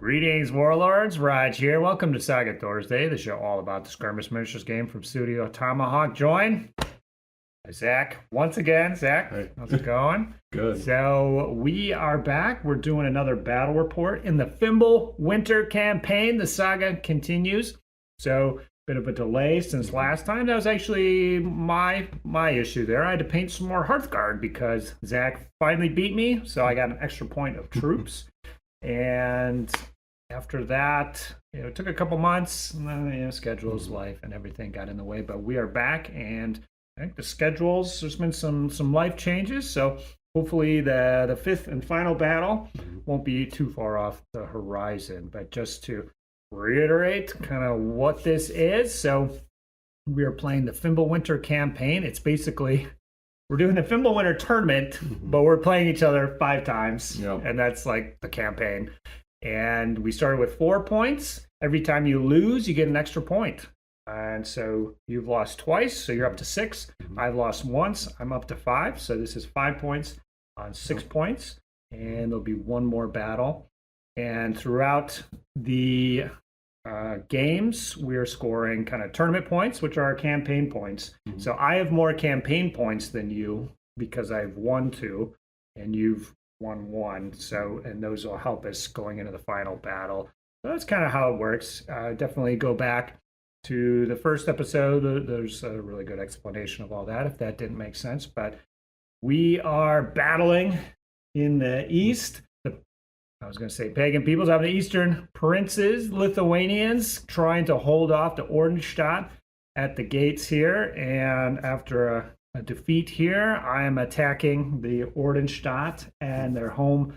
Greetings, Warlords. Rodge here. Welcome to SAGA Thursday, the show all about the skirmish miniatures game from Studio Tomahawk. Join by Zach once again. Zach, Hey. how's it going? Good. So we are back. We're doing another battle report in the Fimbulwinter campaign. The saga continues. So bit of a delay since last time. That was actually my issue there. I had to paint some more Hearthguard because Zach finally beat me, so I got an extra point of troops. And after that, it took a couple months, and then schedules, life, and everything got in the way. But we are back, and I think the schedules, there's been some life changes. So hopefully the fifth and final battle won't be too far off the horizon. But just to reiterate kind of what this is, so we are playing the Fimbulwinter campaign. It's basically we're doing the Fimbulwinter Tournament, but we're playing each other 5 times, and that's like the campaign. And we started with 4 points. Every time you lose, you get an extra point. And so you've lost twice, so you're up to 6. I've lost once, I'm up to 5. So this is 5 points on 6 points, and there'll be one more battle. And throughout the games, we're scoring kind of tournament points, which are our campaign points. So I have more campaign points than you because I've won 2 and you've won 1. So, and those will help us going into the final battle. So that's kind of how it works. Definitely go back to the first episode. There's a really good explanation of all that if that didn't make sense. But we are battling in the East. I was going to say pagan peoples. I'm the Eastern princes, Lithuanians, trying to hold off the Ordenstadt at the gates here. And after a defeat here, I am attacking the Ordenstadt and their home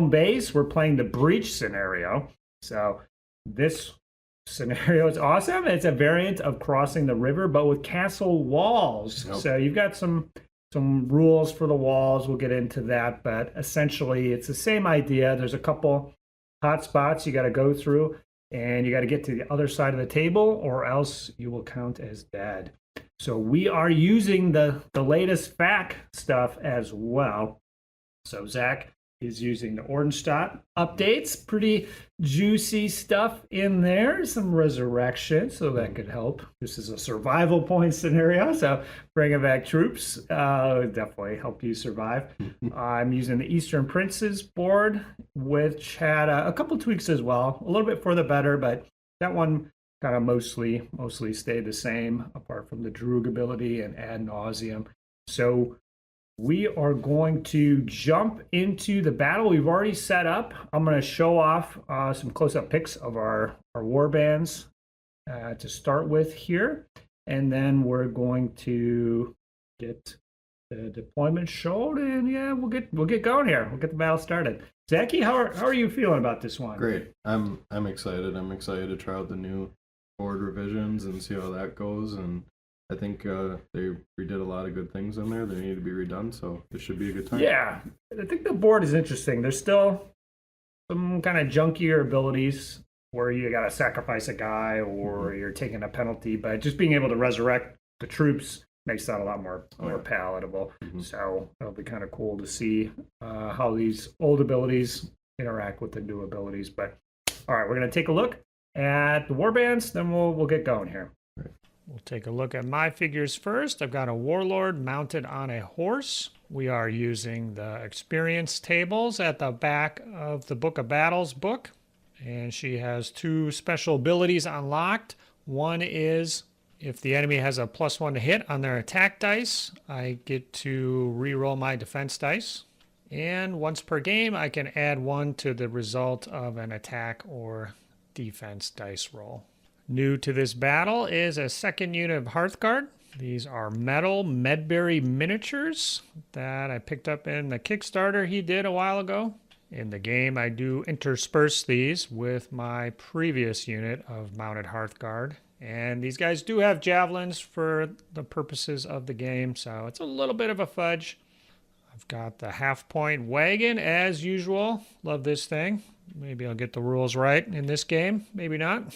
base. We're playing the breach scenario. So this scenario is awesome. It's a variant of crossing the river, but with castle walls. So you've got some rules for the walls. We'll get into that, but essentially it's the same idea. There's a couple hot spots you got to go through, and you got to get to the other side of the table, or else you will count as dead. So we are using the latest FAQ stuff as well. So Zach is using the Ordenstadt updates. Pretty juicy stuff in there. Some resurrection, so that could help. This is a survival point scenario, so bringing back troops definitely help you survive. I'm using the Eastern Princes board, which had a couple tweaks as well. A little bit for the better, but that one kind of mostly stayed the same, apart from the Droog ability and ad nauseum. So we are going to jump into the battle we've already set up. I'm going to show off some close-up pics of our warbands to start with here. And then we're going to get the deployment showed, and yeah, we'll get going here. We'll get the battle started. Zachy, how are you feeling about this one? Great. I'm excited. I'm excited to try out the new board revisions and see how that goes. And I think they redid a lot of good things in there. They need to be redone, so this should be a good time. Yeah, I think the board is interesting. There's still some kind of junkier abilities where you got to sacrifice a guy or you're taking a penalty, but just being able to resurrect the troops makes that a lot more palatable. So it'll be kind of cool to see how these old abilities interact with the new abilities. But all right, we're going to take a look at the warbands, then we'll get going here. We'll take a look at my figures first. I've got a warlord mounted on a horse. We are using the experience tables at the back of the Book of Battles book. And she has 2 special abilities unlocked. One is if the enemy has a +1 to hit on their attack dice, I get to re-roll my defense dice. And once per game, I can add 1 to the result of an attack or defense dice roll. New to this battle is a 2nd unit of Hearthguard. These are metal Medbury Miniatures that I picked up in the Kickstarter he did a while ago. In the game, I do intersperse these with my previous unit of mounted Hearthguard. And these guys do have javelins for the purposes of the game, so it's a little bit of a fudge. I've got the half-point wagon as usual. Love this thing. Maybe I'll get the rules right in this game. Maybe not.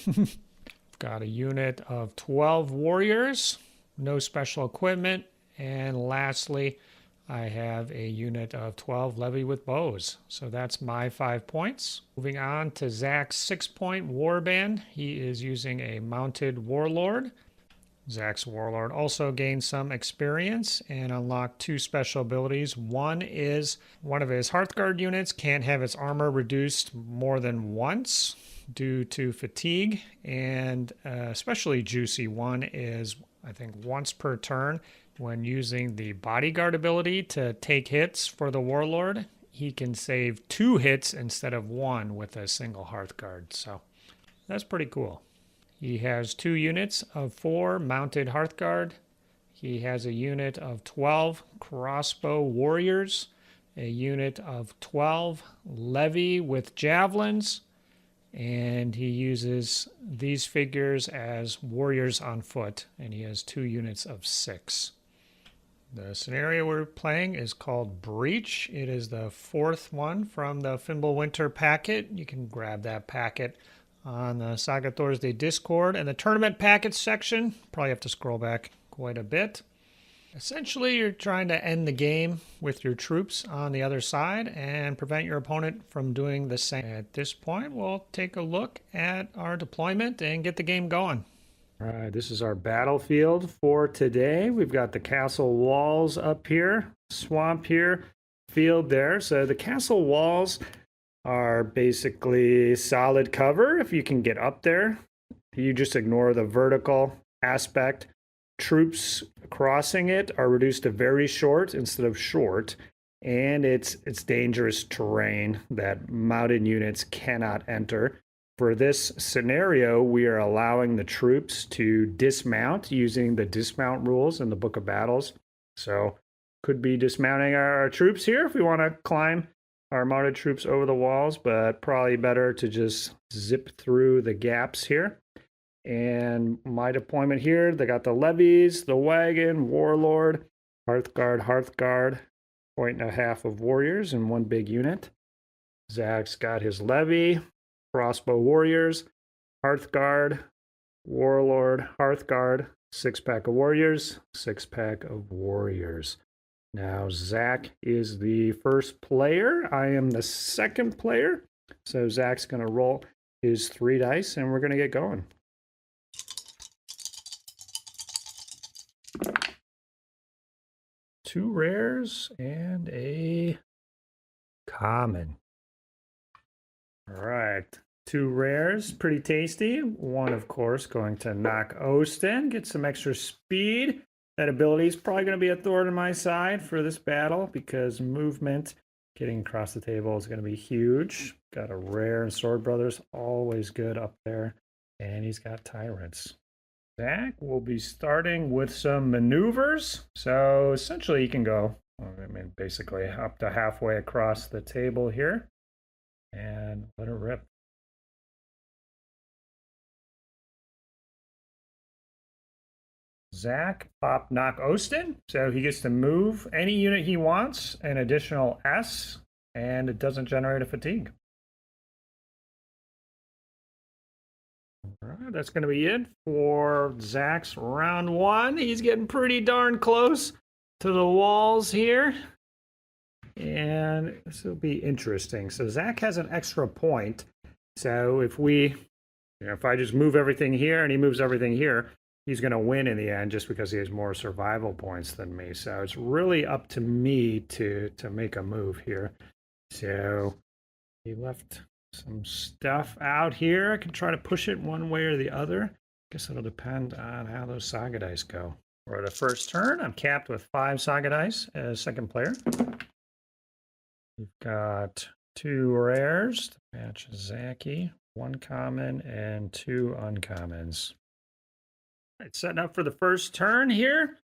Got a unit of 12 warriors, no special equipment, and lastly, I have a unit of 12 levy with bows. So that's my 5 points. Moving on to Zach's 6-point warband. He is using a mounted warlord. Zach's warlord also gained some experience and unlocked 2 special abilities. One is one of his Hearthguard units can't have its armor reduced more than once due to fatigue, and especially juicy one is, I think, once per turn. When using the bodyguard ability to take hits for the warlord, he can save 2 hits instead of 1 with a single Hearthguard. So that's pretty cool. He has 2 units of 4 mounted Hearthguard. He has a unit of 12 crossbow warriors, a unit of 12 levy with javelins, and he uses these figures as warriors on foot, and he has 2 units of 6. The scenario we're playing is called Breach. It is the 4th one from the Fimbulwinter packet. You can grab that packet on the Saga Thursday Discord and the tournament packets section. Probably have to scroll back quite a bit. Essentially, you're trying to end the game with your troops on the other side and prevent your opponent from doing the same. At this point, we'll take a look at our deployment and get the game going. All right, this is our battlefield for today. We've got the castle walls up here, swamp here, field there. So the castle walls are basically solid cover if you can get up there. You just ignore the vertical aspect. Troops crossing it are reduced to very short instead of short, and it's dangerous terrain that mounted units cannot enter. For this scenario, we are allowing the troops to dismount using the dismount rules in the Book of Battles. So could be dismounting our troops here if we want to climb our mounted troops over the walls, but probably better to just zip through the gaps here. And my deployment here, they got the levies, the wagon, warlord, Hearthguard, 1.5 of warriors in one big unit. Zach's got his levy, crossbow warriors, Hearthguard, warlord, Hearthguard, 6-pack of warriors, 6-pack of warriors. Now Zach is the first player. I am the second player. So Zach's going to roll his 3 dice and we're going to get going. Two rares and a common. All right, 2 rares, pretty tasty. One, of course, going to knock Osten, get some extra speed. That ability is probably going to be a thorn in my side for this battle because movement, getting across the table is going to be huge. Got a rare and Sword Brothers, always good up there. And he's got Tyrants. Zach will be starting with some maneuvers. So essentially you can go, basically up to halfway across the table here. And let it rip. Zach pop knock Osten, so he gets to move any unit he wants, an additional S, and it doesn't generate a fatigue. All right, that's going to be it for Zach's round 1. He's getting pretty darn close to the walls here. And this will be interesting. So Zach has an extra point. So if if I just move everything here and he moves everything here, he's going to win in the end just because he has more survival points than me. So it's really up to me to make a move here. So he left some stuff out here. I can try to push it one way or the other. Guess it'll depend on how those Saga dice go. For the first turn, I'm capped with 5 Saga dice as second player. We've got 2 rares to match Zachy, 1 common and 2 uncommons. All right, setting up for the first turn here.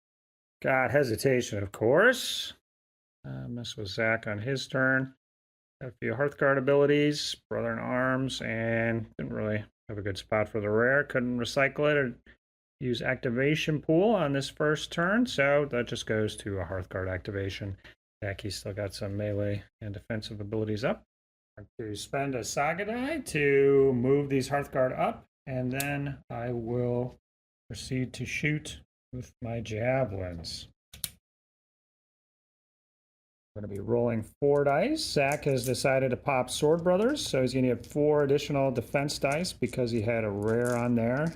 Got hesitation, of course. Mess with Zach on his turn. Got a few Hearthguard abilities, Brother in Arms, and didn't really have a good spot for the rare. Couldn't recycle it or use activation pool on this first turn, so that just goes to a Hearthguard activation. Zachy's still got some melee and defensive abilities up. I'm going to spend a Saga die to move these Hearthguard up, and then I will proceed to shoot with my javelins. We're going to be rolling 4 dice. Zach has decided to pop Sword Brothers, so he's going to get 4 additional defense dice because he had a rare on there.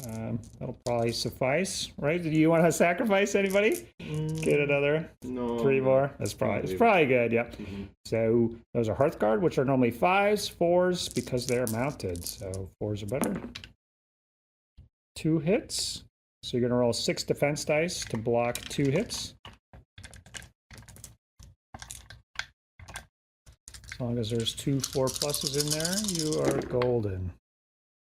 That'll probably suffice, right? Do you want to sacrifice anybody? Get another No. 3 more? It's probably good, yep. So those are Hearthguard, which are normally 5s, 4s, because they're mounted, so 4s are better. 2 hits. So you're going to roll 6 defense dice to block 2 hits. As long as there's 2 4+s in there, you are golden.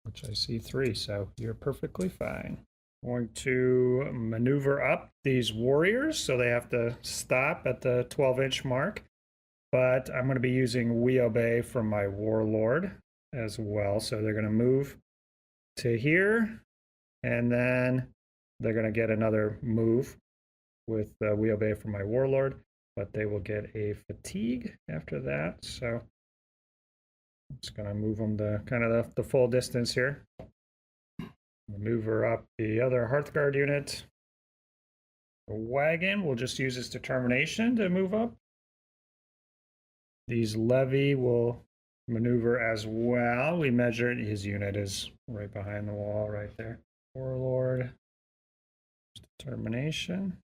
Which I see 3, so you're perfectly fine. Going to maneuver up these warriors, so they have to stop at the 12-inch mark. But I'm going to be using We Obey from my warlord as well. So they're going to move to here, and then they're going to get another move with We Obey from my warlord. But they will get a fatigue after that. So I'm just going to move them to kind of the full distance here. Maneuver up the other Hearthguard unit. The wagon will just use its determination to move up. These levy will maneuver as well. We measured, his unit is right behind the wall right there. Warlord, determination.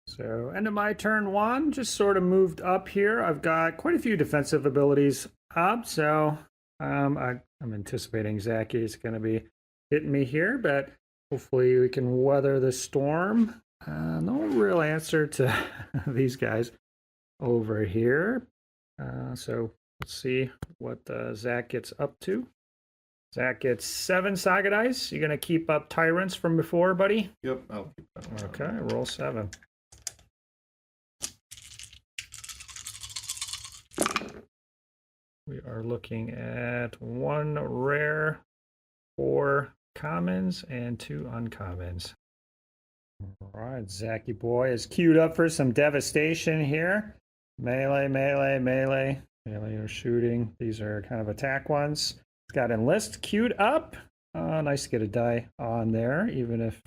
So end of my turn 1, just sort of moved up here. I've got quite a few defensive abilities up, so I'm anticipating Zach is going to be hitting me here, but hopefully we can weather the storm. No real answer to these guys over here. So let's see what Zach gets up to. Zach gets 7 Saga dice. You're going to keep up Tyrants from before, buddy? Yep, I'll keep that. Okay, roll 7. We are looking at 1 rare, 4 commons, and 2 uncommons. All right, Zachy boy is queued up for some devastation here. Melee, melee, melee. Melee or shooting. These are kind of attack ones. It's got enlist queued up. Nice to get a die on there, even if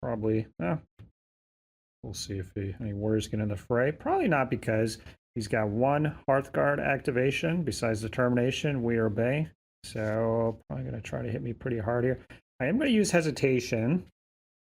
probably, we'll see if any warriors get in the fray. Probably not, because he's got 1 Hearthguard activation besides determination, We Obey. So probably going to try to hit me pretty hard here. I am going to use hesitation.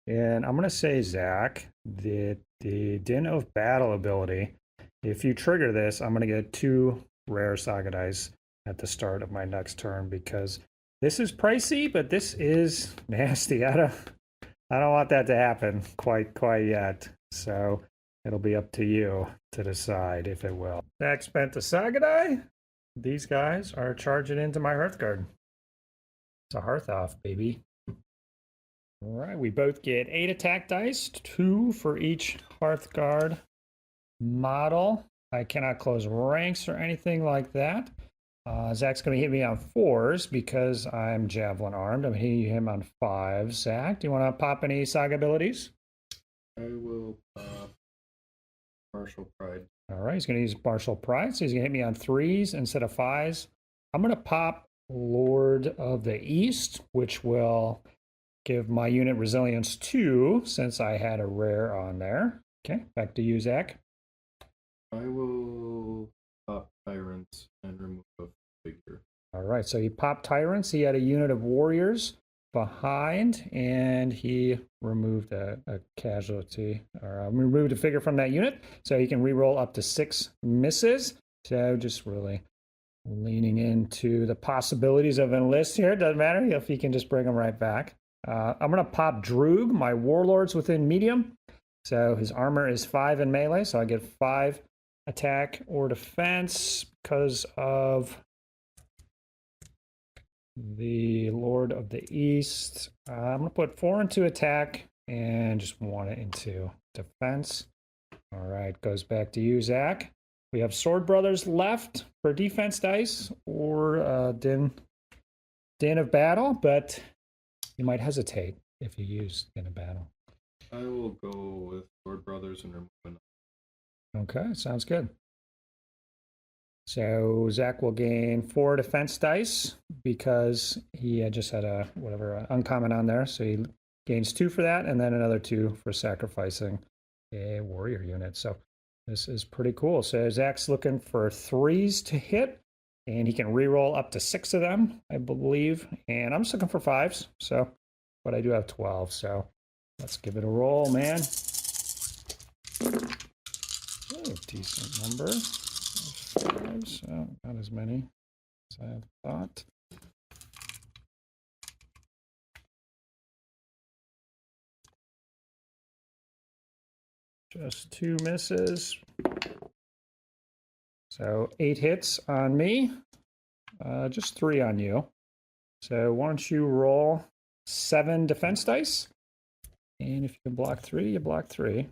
And I'm going to say, Zach, the Din of Battle ability, if you trigger this, I'm going to get 2 rare Saga dice at the start of my next turn, because this is pricey, but this is nasty. I don't want that to happen quite yet. So it'll be up to you to decide if it will. Zach spent a Saga die. These guys are charging into my Hearthguard. It's a Hearth off, baby. All right, we both get 8 attack dice, 2 for each Hearthguard model. I cannot close ranks or anything like that. Zach's going to hit me on 4s because I'm javelin armed. I'm hitting him on 5s. Zach, do you want to pop any Saga abilities? I will Martial Pride. All right, he's going to use Martial Pride, so he's going to hit me on 3s instead of 5s. I'm going to pop Lord of the East, which will give my unit resilience 2 since I had a rare on there. Okay, back to you, Zach. I will pop Tyrants and remove a figure. All right, so he popped Tyrants. He had a unit of warriors behind, and he removed a casualty, or removed a figure from that unit, so he can reroll up to 6 misses. So just really leaning into the possibilities of enlist here. Doesn't matter if he can just bring them right back. I'm going to pop Droog, my warlords within medium. So his armor is 5 in melee, so I get 5 attack or defense because of the Lord of the East. I'm going to put 4 into attack and just 1 into defense. All right, goes back to you, Zach. We have Sword Brothers left for defense dice or Din of Battle, but you might hesitate if you use Din of Battle. I will go with Sword Brothers and remove another. Okay, sounds good. So Zach will gain 4 defense dice because he just had a uncommon on there. So he gains 2 for that, and then another 2 for sacrificing a warrior unit. So This is pretty cool. So Zach's looking for 3s to hit, and he can reroll up to 6 of them, I believe. And I'm just looking for 5s. So, but I do have 12. So let's give it a roll, man. Oh, decent number. 5s. Oh, not as many as I thought. Just 2 misses. So 8 hits on me, just 3 on you. So why don't you roll 7 defense dice? And if you can block 3, you block 3.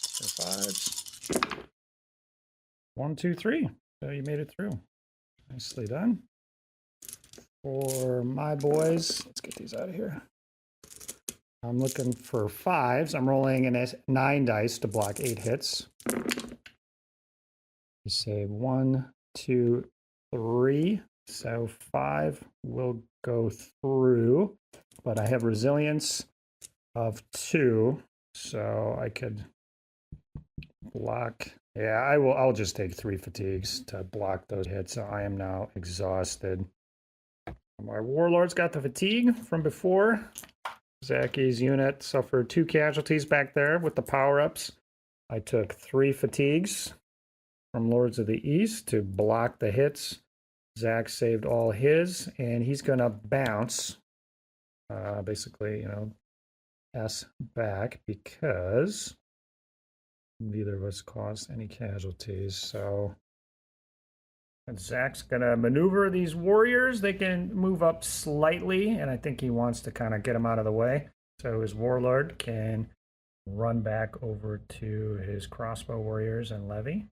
So 5s. 1, 2, 3. So you made it through. Nicely done. For my boys, let's get these out of here. I'm looking for 5s. I'm rolling an 9 dice to block 8 hits. You say 1, 2, 3. So 5 will go through, but I have resilience of 2, so I could block. Yeah, I'll just take 3 fatigues to block those hits. So I am now exhausted. My warlord's got the fatigue from before. Zacky's unit suffered 2 casualties back there with the power-ups. I took 3 fatigues from Lords of the East to block the hits. Zach saved all his, and he's going to bounce, basically, S back because neither of us caused any casualties. So and Zach's going to maneuver these warriors. They can move up slightly, and I think he wants to kind of get them out of the way. So his warlord can run back over to his crossbow warriors and levy.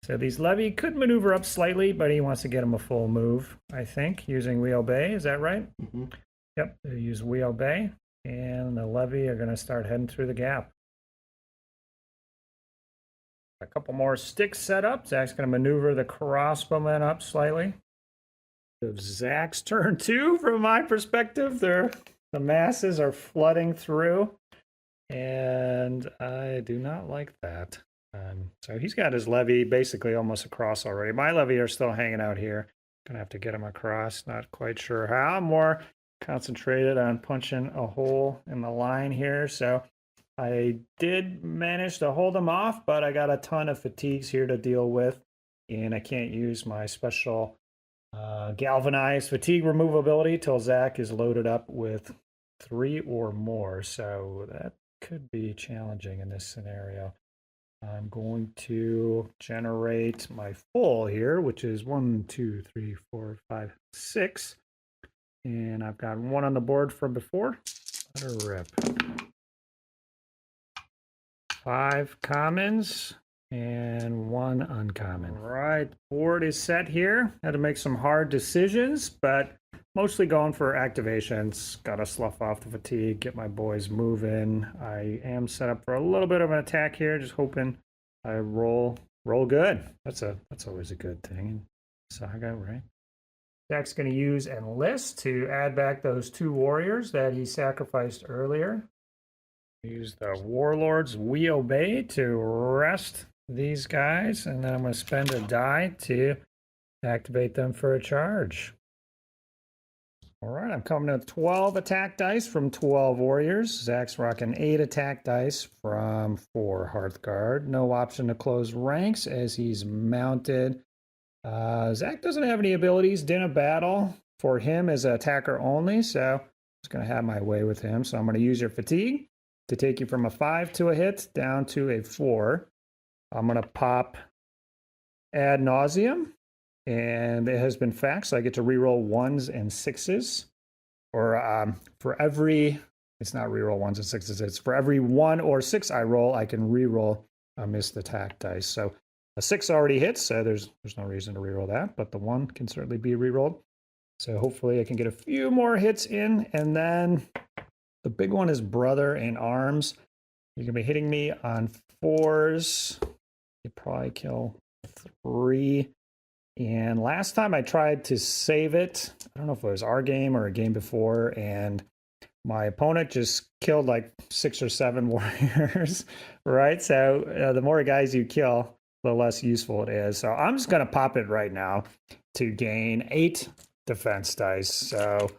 So these levy could maneuver up slightly, but he wants to get them a full move, I think, using We Obey. Is that right? Mm-hmm. Yep, they use We Obey, and the levy are going to start heading through the gap. A couple more sticks set up. Zach's going to maneuver the crossbowmen up slightly. It's Zach's turn too, from my perspective. The masses are flooding through, and I do not like that. So he's got his levy basically almost across already. My levy are still hanging out here. Gonna have to get him across. Not quite sure how. I'm more concentrated on punching a hole in the line here. So I did manage to hold him off, but I got a ton of fatigues here to deal with, and I can't use my special galvanized fatigue removability till Zach is loaded up with 3 or more. So that could be challenging in this scenario. I'm going to generate my full here, which is 1, 2, 3, 4, 5, 6. And I've got 1 on the board from before. Let her rip. 5 commons and 1 uncommon. All right, board is set here. Had to make some hard decisions, but mostly going for activations. Got to slough off the fatigue, get my boys moving. I am set up for a little bit of an attack here, just hoping I roll good. That's always a good thing in Saga, right? Zach's going to use Enlist to add back those 2 warriors that he sacrificed earlier. Use the Warlord's We Obey to rest these guys, and then I'm going to spend a die to activate them for a charge. All right, I'm coming to 12 attack dice from 12 warriors. Zach's rocking 8 attack dice from 4 Hearthguard. No option to close ranks as he's mounted. Zach doesn't have any abilities. Din of Battle for him is an attacker only, so I'm just going to have my way with him. So I'm going to use your fatigue to take you from a 5 to a hit down to a 4. I'm going to pop Ad Nauseam, and it has been faxed, so I get to reroll 1s and 6s. Or for every, it's not reroll 1s and 6s, it's for every 1 or 6 I roll, I can reroll a missed attack dice. So a 6 already hits, so there's no reason to reroll that, but the 1 can certainly be rerolled. So hopefully I can get a few more hits in, and then the big one is Brother in Arms. You're going to be hitting me on 4s. You probably kill 3. And last time I tried to save it, I don't know if it was our game or a game before, and my opponent just killed like 6 or 7 warriors, right? So the more guys you kill, the less useful it is. So I'm just going to pop it right now to gain 8 defense dice. So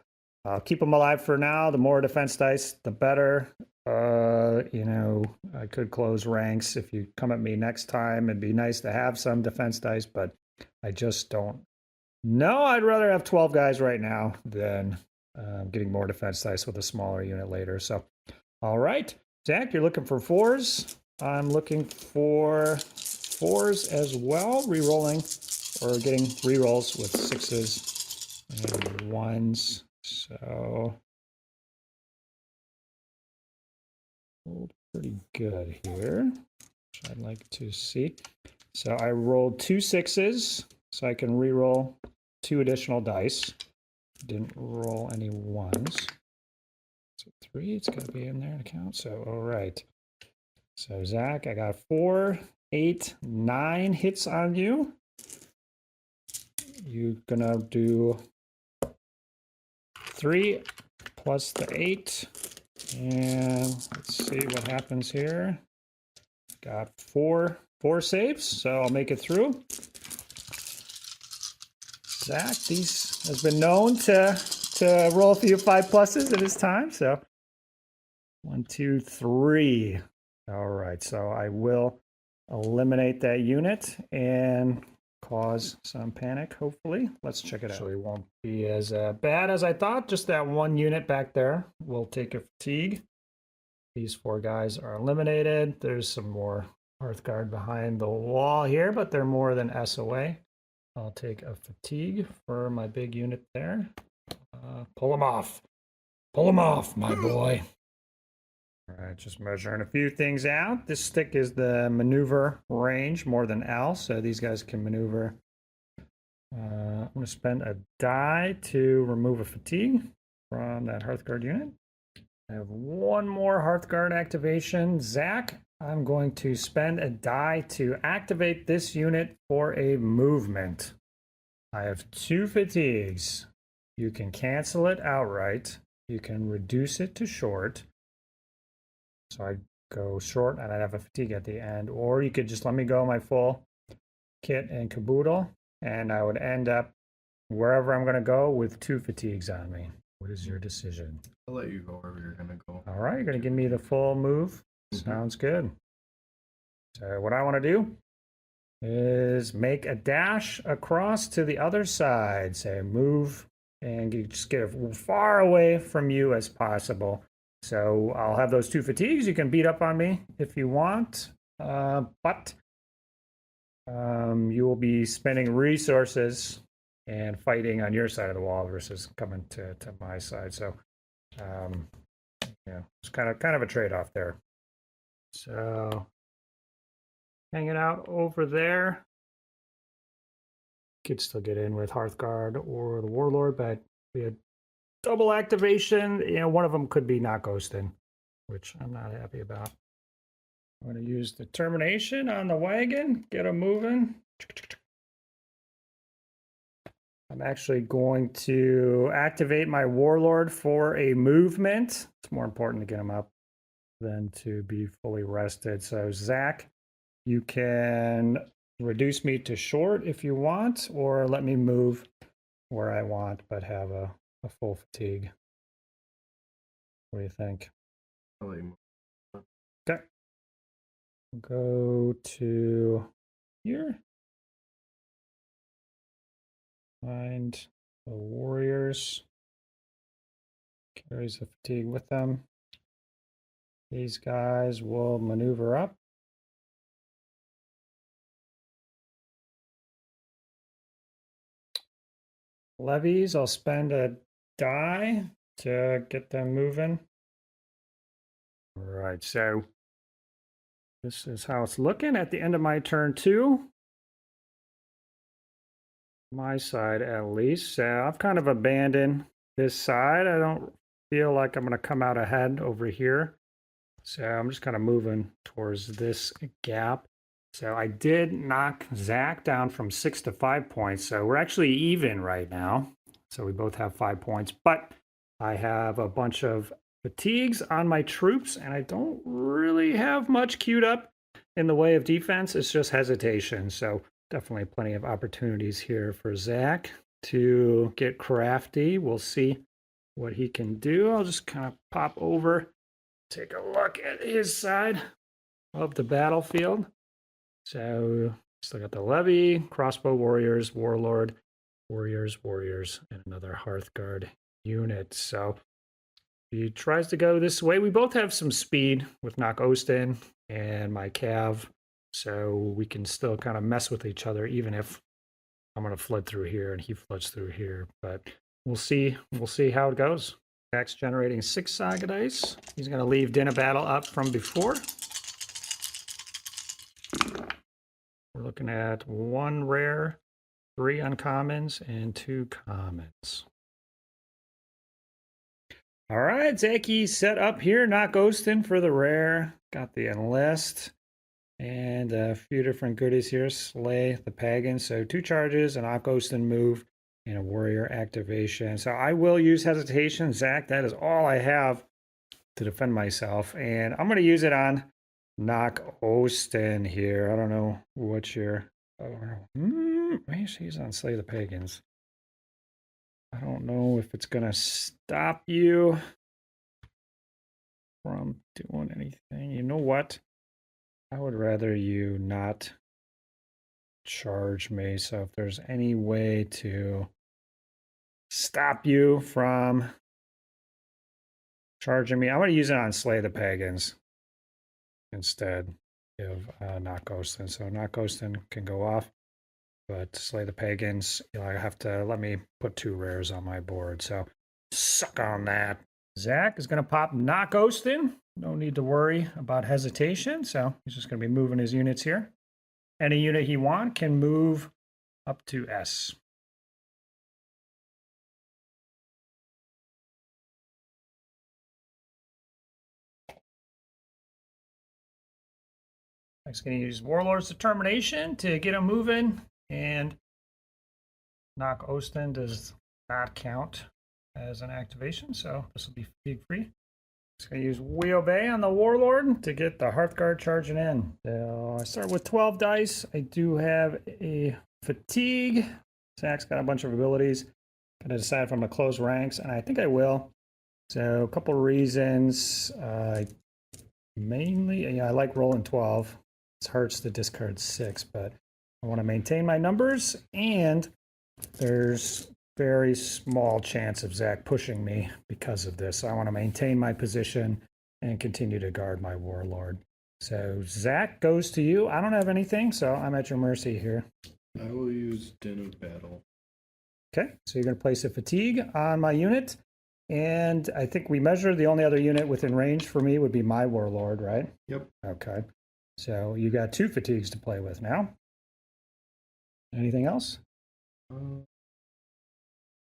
I'll keep them alive for now. The more defense dice, the better. You know, I could close ranks if you come at me next time. It'd be nice to have some defense dice, but I just don't know. I'd rather have 12 guys right now than getting more defense dice with a smaller unit later. So, all right, Zach, you're looking for 4s. I'm looking for 4s as well, re-rolling or getting re-rolls with 6s and 1s. So, rolled pretty good here, which I'd like to see. So I rolled 2 6s, so I can re-roll 2 additional dice. Didn't roll any 1s. So 3, it's got to be in there to count. So, all right. So, Zach, I got 4, 8, 9 hits on you. You're going to do 3 plus the 8. And let's see what happens here. Got 4 saves, so I'll make it through. Zach, these has been known to roll a few 5 pluses at his time. So 1, 2, 3. All right, so I will eliminate that unit and cause some panic, hopefully. Let's check it out. Actually, won't be as bad as I thought. Just that 1 unit back there will take a fatigue. These 4 guys are eliminated. There's some more Hearthguard behind the wall here, but they're more than SOA. I'll take a fatigue for my big unit there. Pull him off. Pull him off, my boy. All right, just measuring a few things out. This stick is the maneuver range more than L, so these guys can maneuver. I'm going to spend a die to remove a fatigue from that Hearthguard unit. I have 1 more Hearthguard activation. Zach, I'm going to spend a die to activate this unit for a movement. I have 2 fatigues. You can cancel it outright. You can reduce it to short. So I go short and I have a fatigue at the end. Or you could just let me go my full kit and caboodle, and I would end up wherever I'm going to go with 2 fatigues on me. What is your decision? I'll let you go wherever you're gonna go. All right, you're going to give me the full move. Sounds good. So what I want to do is make a dash across to the other side. Say move and just get as far away from you as possible. So I'll have those 2 fatigues. You can beat up on me if you want, but you will be spending resources and fighting on your side of the wall versus coming to my side. So yeah, it's kind of a trade-off there. So hanging out over there. Could still get in with Hearthguard or the Warlord, but we had double activation. You know, one of them could be not ghosting, which I'm not happy about. I'm going to use determination on the wagon, get them moving. I'm actually going to activate my Warlord for a movement. It's more important to get him up than to be fully rested. So Zach, you can reduce me to short if you want, or let me move where I want, but have a full fatigue. What do you think? I'll let you move. Okay. Go to here. Find the warriors. Carries the fatigue with them. These guys will maneuver up. Levies, I'll spend a die to get them moving. All right, so this is how it's looking at the end of my turn 2. My side, at least. So I've kind of abandoned this side. I don't feel like I'm going to come out ahead over here. So I'm just kind of moving towards this gap. So I did knock Zach down from 6 to 5 points. So we're actually even right now. So we both have 5 points, but I have a bunch of fatigues on my troops, and I don't really have much queued up in the way of defense. It's just hesitation. So definitely plenty of opportunities here for Zach to get crafty. We'll see what he can do. I'll just kind of pop over, take a look at his side of the battlefield. So still got the levy, crossbow warriors, warlord, warriors, and another Hearthguard unit. So he tries to go this way. We both have some speed with Knock Ostin and my Cav, so we can still kind of mess with each other, even if I'm going to flood through here and he floods through here. But we'll see. We'll see how it goes. Zach's generating 6 Saga dice. He's going to leave Din of Battle up from before. We're looking at 1 rare, 3 uncommons, and 2 commons. All right, Zachy set up here. Knock Ostin for the rare. Got the enlist. And a few different goodies here. Slay the pagan. So 2 charges, an Knock Ostin move, and a warrior activation. So I will use hesitation. Zach, that is all I have to defend myself. And I'm going to use it on Knock Ostin here. I don't know what your... he's on Slay the Pagans. I don't know if it's going to stop you from doing anything. You know what? I would rather you not charge me. So if there's any way to stop you from charging me, I'm going to use it on Slay the Pagans instead of Knock Ostin. So Knock Ostin can go off, but Slay the Pagans, I have to let me put 2 rares on my board. So suck on that. Zach is going to pop Knock Ostin. No need to worry about hesitation. So he's just going to be moving his units here. Any unit he wants can move up to S. He's going to use Warlord's Determination to get him moving, and Knock Ostin does not count as an activation, so this will be fatigue free. Just going to use We Obey on the Warlord to get the Hearthguard charging in. So I start with 12 dice. I do have a fatigue. Zach's got a bunch of abilities. Got to decide if I'm going to close ranks, and I think I will. So a couple reasons. Mainly, I like rolling 12. It hurts to discard 6, but I want to maintain my numbers, and there's very small chance of Zach pushing me because of this. So I want to maintain my position and continue to guard my Warlord. So Zach goes to you. I don't have anything, so I'm at your mercy here. I will use Din of Battle. Okay, so you're going to place a fatigue on my unit, and I think we measured the only other unit within range for me would be my Warlord, right? Yep. Okay. So you got 2 fatigues to play with now. Anything else?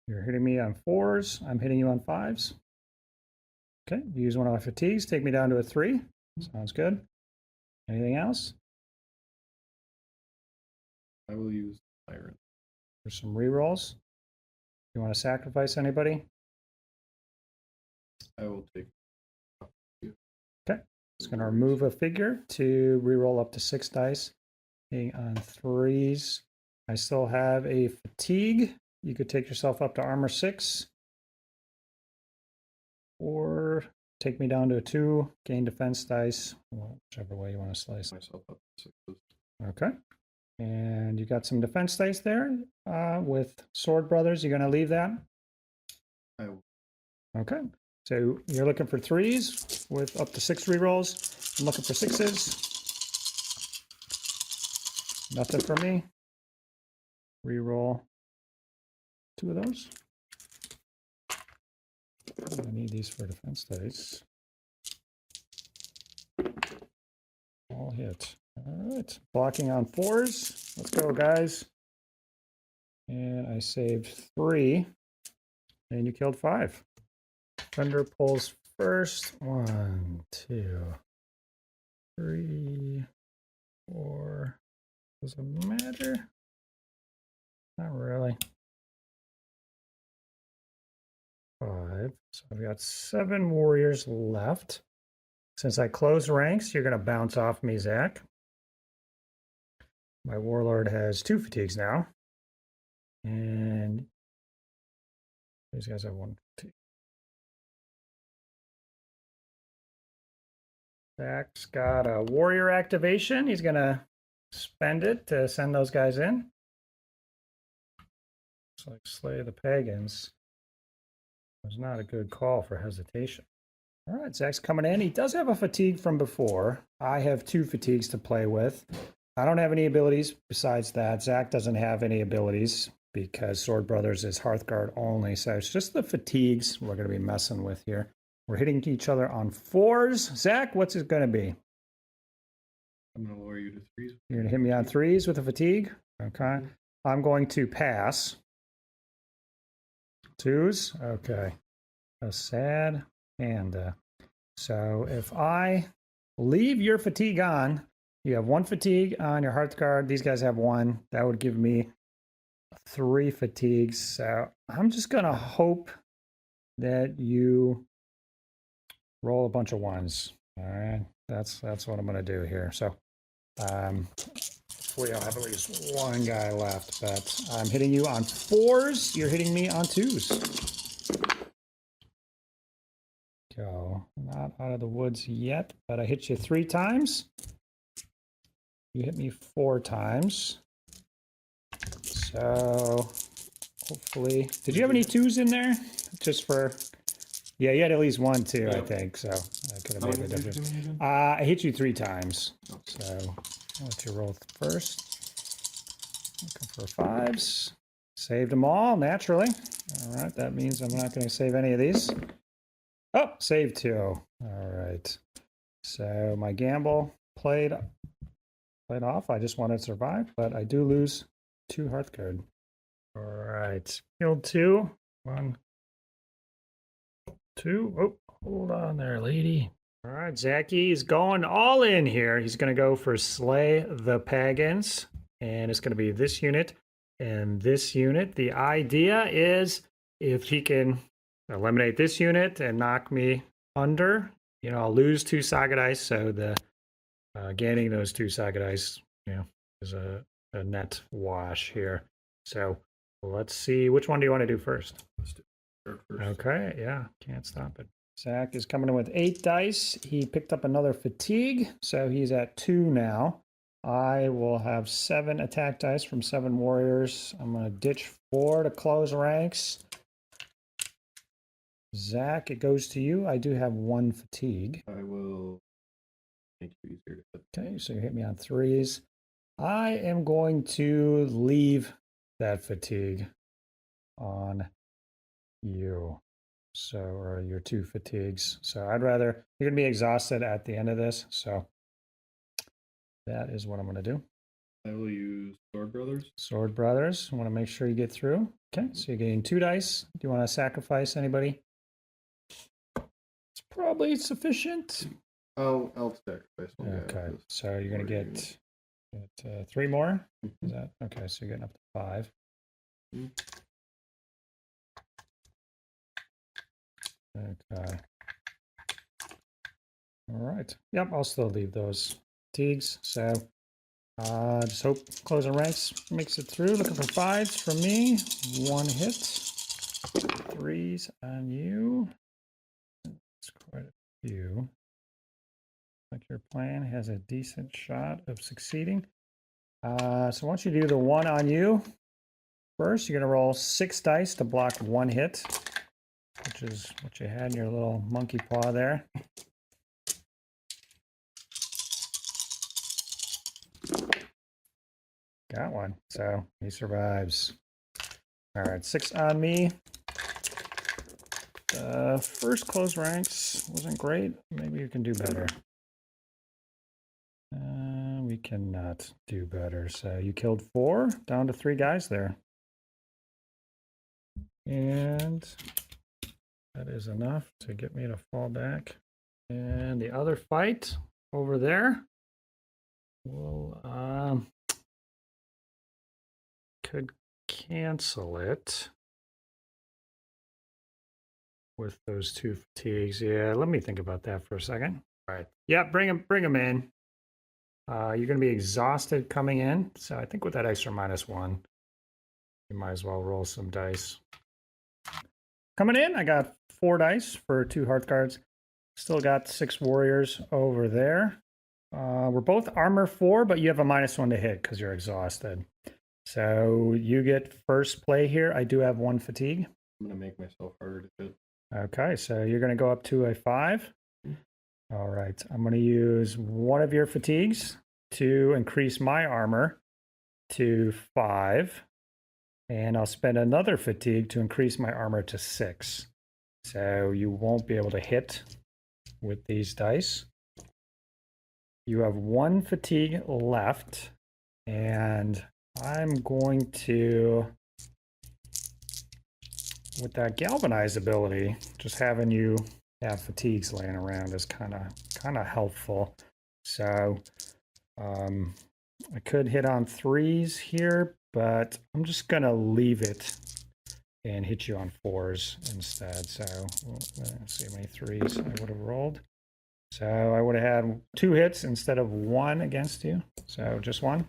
You're hitting me on 4s. I'm hitting you on 5s. Okay. You use one of my fatigues. Take me down to a 3. Sounds good. Anything else? I will use Iron. There's some rerolls. You want to sacrifice anybody? I will take. Okay. Just going to remove a figure to reroll up to 6 dice. Being on 3s. I still have a fatigue. You could take yourself up to armor 6. Or take me down to a 2, gain defense dice. Whichever way you want to slice. Myself up to 6. Okay. And you got some defense dice there with Sword Brothers. You're going to leave that? I will. Okay. So you're looking for 3s with up to 6 rerolls. I'm looking for 6s. Nothing for me. Reroll 2 of those. I need these for defense dice. All hit. All right. Blocking on 4s. Let's go, guys. And I saved 3. And you killed 5. Thunder pulls first. 1, 2, 3, Or does it matter? Not really. 5. So I've got 7 warriors left. Since I closed ranks, you're going to bounce off me, Zach. My warlord has 2 fatigues now. And these guys have 1 fatigue. Zach's got a warrior activation. He's going to spend it to send those guys in. Looks like slay the pagans was not a good call for hesitation. All right, Zach's coming in. He does have a fatigue from before. I have 2 fatigues to play with. I don't have any abilities besides that. Zach doesn't have any abilities because Sword Brothers is Hearthguard only. So it's just the fatigues we're going to be messing with here. We're hitting each other on 4s. Zach, what's it going to be? I'm going to lower you to 3s. You're going to hit me on 3s with a fatigue? Okay. I'm going to pass. 2s? Okay. A sad panda. So if I leave your fatigue on, you have 1 fatigue on your Hearthguard. These guys have 1. That would give me 3 fatigues. So I'm just going to hope that you roll a bunch of 1s. All right. That's what I'm going to do here. So hopefully I'll have at least 1 guy left. But I'm hitting you on 4s. You're hitting me on 2s. Go. Not out of the woods yet, but I hit you 3 times. You hit me 4 times. So hopefully, did you have any 2s in there? Just for, yeah, you had at least 1 too, I think. So I could have made a difference. I hit you 3 times. So I'll let you roll first. Looking for 5s. Saved them all naturally. All right, that means I'm not going to save any of these. Oh, save 2. All right. So my gamble played off. I just wanted to survive, but I do lose 2 Hearthguard. All right. Killed 2. 1, 2. Oh, hold on there, lady. All right, Zacky's going all in here. He's going to go for Slay the Pagans, and it's going to be this unit and this unit. The idea is if he can eliminate this unit and knock me under, you know, I'll lose 2 Saga dice. So the gaining those 2 Saga dice, you know, is a net wash here. So let's see, which one do you want to do first? Let's do first. Okay, yeah, can't stop it. Zach is coming in with 8 dice. He picked up another fatigue, so he's at 2 now. I will have 7 attack dice from 7 warriors. I'm going to ditch 4 to close ranks. Zach, it goes to you. I do have 1 fatigue. I will make you easier to hit. Okay, so you hit me on 3s. I am going to leave that fatigue on you. So, or your 2 fatigues. So I'd rather, you're going to be exhausted at the end of this. So that is what I'm going to do. I will use Sword Brothers. Sword Brothers, I want to make sure you get through. Okay, so you're getting 2 dice. Do you want to sacrifice anybody? It's probably sufficient. I'll sacrifice one. Okay, so you're going to get 3 more? Is that okay? So you're getting up to 5. Okay. All right. Yep, I'll still leave those fatigues. So just hope closing ranks makes it through. Looking for 5s from me. 1 hit. 3s on you. That's quite a few. Like your plan has a decent shot of succeeding. So once you do the 1 on you, first you're going to roll 6 dice to block 1 hit, which is what you had in your little monkey paw there. Got 1, so he survives. All right, 6 on me. First close ranks wasn't great. Maybe you can do better. We cannot do better. So you killed 4, down to 3 guys there. And that is enough to get me to fall back. And the other fight over there, Well, could cancel it with those 2 fatigues. Yeah, let me think about that for a second. All right. Yeah, bring them in. You're going to be exhausted coming in, so I think with that extra -1, you might as well roll some dice. Coming in, I got 4 dice for 2 hearth cards. Still got 6 warriors over there. We're both armor 4, but you have a -1 to hit because you're exhausted. So you get first play here. I do have 1 fatigue. I'm gonna make myself harder to hit. Okay, so you're going to go up to a 5. All right, I'm going to use 1 of your fatigues to increase my armor to 5. And I'll spend another fatigue to increase my armor to 6. So you won't be able to hit with these dice. You have 1 fatigue left, and I'm going to, with that galvanize ability, just having you have fatigues laying around is kind of helpful. So I could hit on 3s here, but I'm just gonna leave it and hit you on 4s instead. So let's see how many 3s I would have rolled. So I would have had 2 hits instead of 1 against you. So just 1.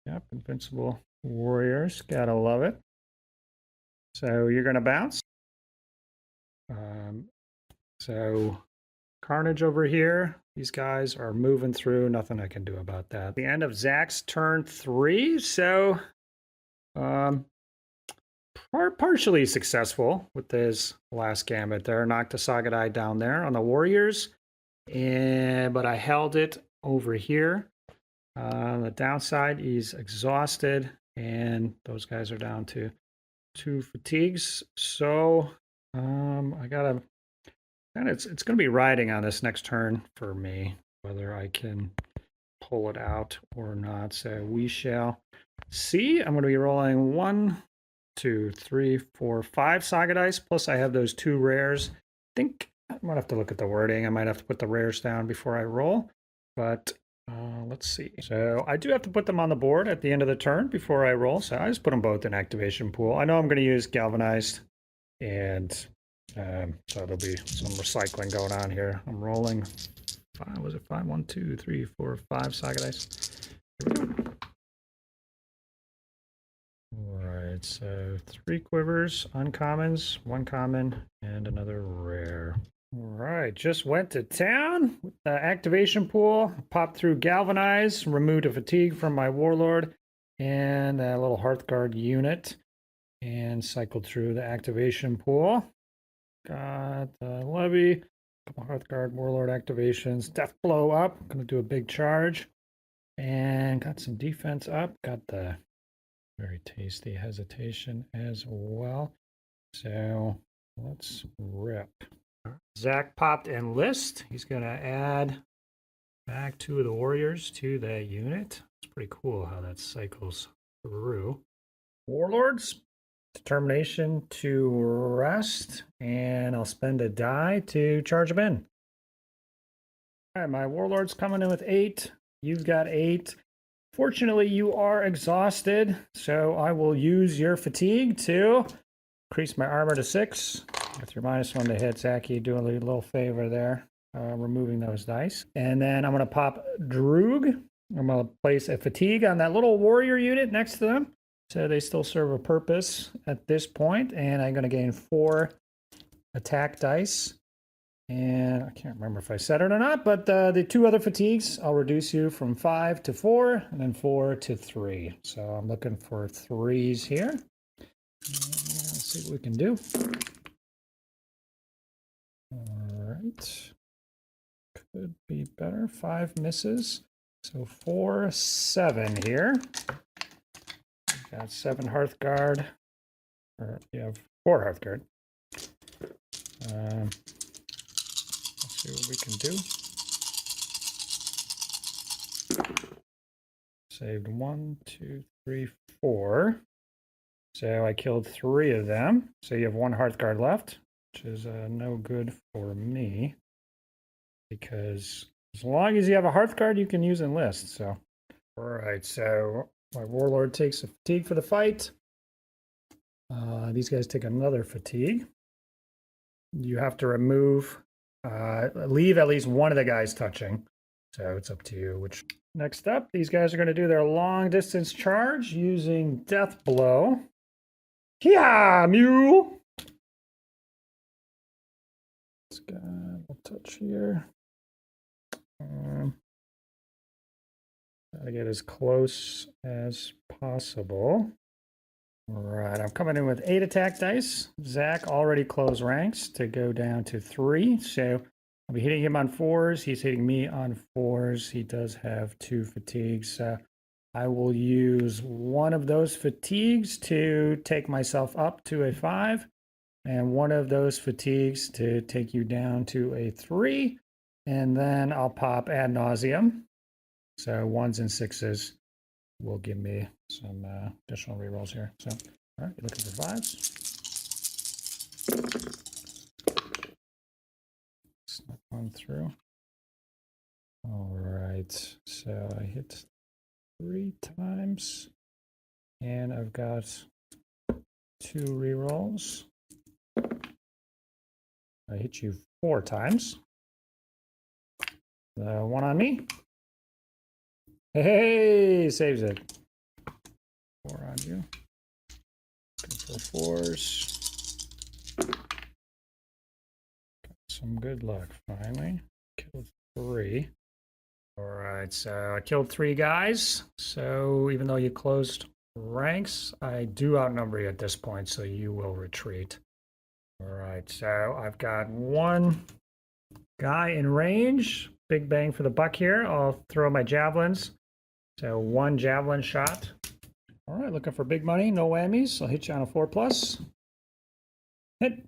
Yep, invincible warriors, gotta love it. So you're gonna bounce. So Carnage over here. These guys are moving through. Nothing I can do about that. The end of Zach's turn 3. So partially successful with his last gambit there. Knocked a Saga die down there on the warriors. But I held it over here. On the downside, he's exhausted. And those guys are down to 2 fatigues. So I gotta... And it's going to be riding on this next turn for me, whether I can pull it out or not. So we shall see. I'm going to be rolling 1, 2, 3, 4, 5 Saga dice. Plus I have those 2 rares. I think I might have to look at the wording. I might have to put the rares down before I roll. But let's see. So I do have to put them on the board at the end of the turn before I roll. So I just put them both in activation pool. I know I'm going to use galvanized, and so there'll be some recycling going on here. I'm rolling 5. Was it 5? 1, 2, 3, 4, 5 Saga dice. Here we go. All right, so 3 quivers, uncommons, 1 common, and another rare. All right, just went to town with the activation pool. Popped through galvanize, removed a fatigue from my warlord and a little Hearthguard unit, and cycled through the activation pool. Got the levy, couple Hearthguard warlord activations, death blow up. Gonna do a big charge, and got some defense up. Got the very tasty hesitation as well. So let's rip. Zach popped enlist. He's gonna add back 2 of the warriors to that unit. It's pretty cool how that cycles through. Warlords. Determination to rest, and I'll spend a die to charge them in. All right, my warlord's coming in with 8. You've got 8. Fortunately, you are exhausted, so I will use your fatigue to increase my armor to 6. With your -1 to hit, Zach, you do a little favor there, removing those dice. And then I'm going to pop Droog. I'm going to place a fatigue on that little warrior unit next to them, so they still serve a purpose at this point. And I'm going to gain 4 attack dice. And I can't remember if I said it or not, but the 2 other fatigues, I'll reduce you from 5 to 4, and then 4 to 3. So I'm looking for 3s here. Let's see what we can do. All right. Could be better. 5 misses. So 4, 7 here. Got 7 Hearthguard. Or you have 4 Hearthguard. Let's see what we can do. Saved 1, 2, 3, 4. So I killed 3 of them. So you have 1 Hearthguard left, which is no good for me. because as long as you have a Hearthguard, you can use enlist. So, all right. So my Warlord takes a fatigue for the fight. These guys take another fatigue. You have to remove, leave at least one of the guys touching. So it's up to you. Which next up, these guys are going to do their long distance charge using Death Blow. Yeah, Mule. Let's get a touch here. Gotta get as close as possible. All right, I'm coming in with 8 attack dice. Zach already closed ranks to go down to 3. So I'll be hitting him on 4s. He's hitting me on 4s. He does have 2 fatigues. I will use one of those fatigues to take myself up to a 5, and one of those fatigues to take you down to a 3. And then I'll pop ad nauseum. So 1s and 6s will give me some additional rerolls here. So, all right, you're looking for 5s. Snap on through. All right, so I hit 3 times, and I've got 2 rerolls. I hit you 4 times. One on me. Hey, saves it. 4 on you. Looking for 4s. Got some good luck finally. Killed 3. All right, so I killed 3 guys. So even though you closed ranks, I do outnumber you at this point, so you will retreat. All right, so I've got 1 guy in range. Big bang for the buck here. I'll throw my javelins. So 1 javelin shot. All right, looking for big money, no whammies. I'll hit you on a 4+. Hit.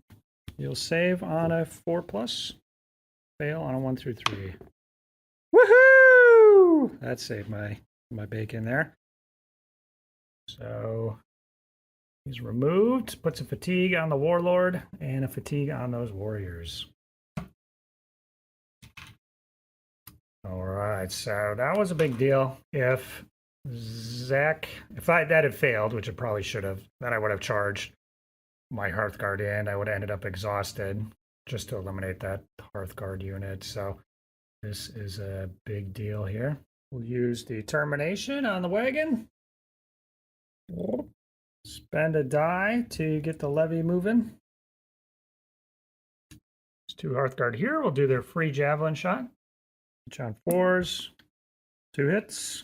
You'll save on a 4+. Fail on a 1 through 3. Woohoo! That saved my bacon there. So he's removed. Puts a fatigue on the Warlord and a fatigue on those warriors. All right, so that was a big deal. If that had failed, which it probably should have, then I would have charged my Hearthguard in. I would have ended up exhausted just to eliminate that Hearthguard unit. So this is a big deal here. We'll use the termination on the wagon. Spend a die to get the levy moving. There's 2 Hearthguard here. We'll do their free javelin shot. Each on 4s. 2 hits.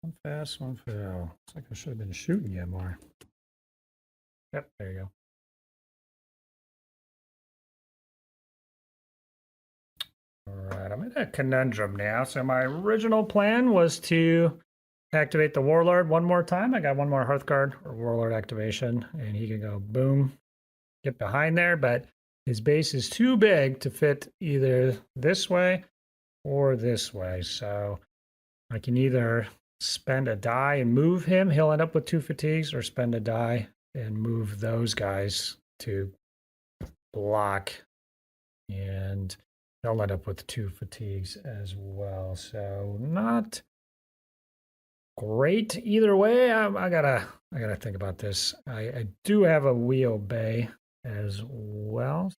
One fast, one fail. Looks like I should have been shooting you more. Yep, there you go. All right, I'm in a conundrum now. So my original plan was to activate the Warlord one more time. I got 1 more Hearthguard or Warlord activation, and he can go boom, get behind there, but his base is too big to fit either this way or this way. So I can either spend a die and move him, he'll end up with 2 fatigues, or spend a die and move those guys to block, and they'll end up with 2 fatigues as well. So not great either way. I gotta think about this. I do have a wheel bay as well.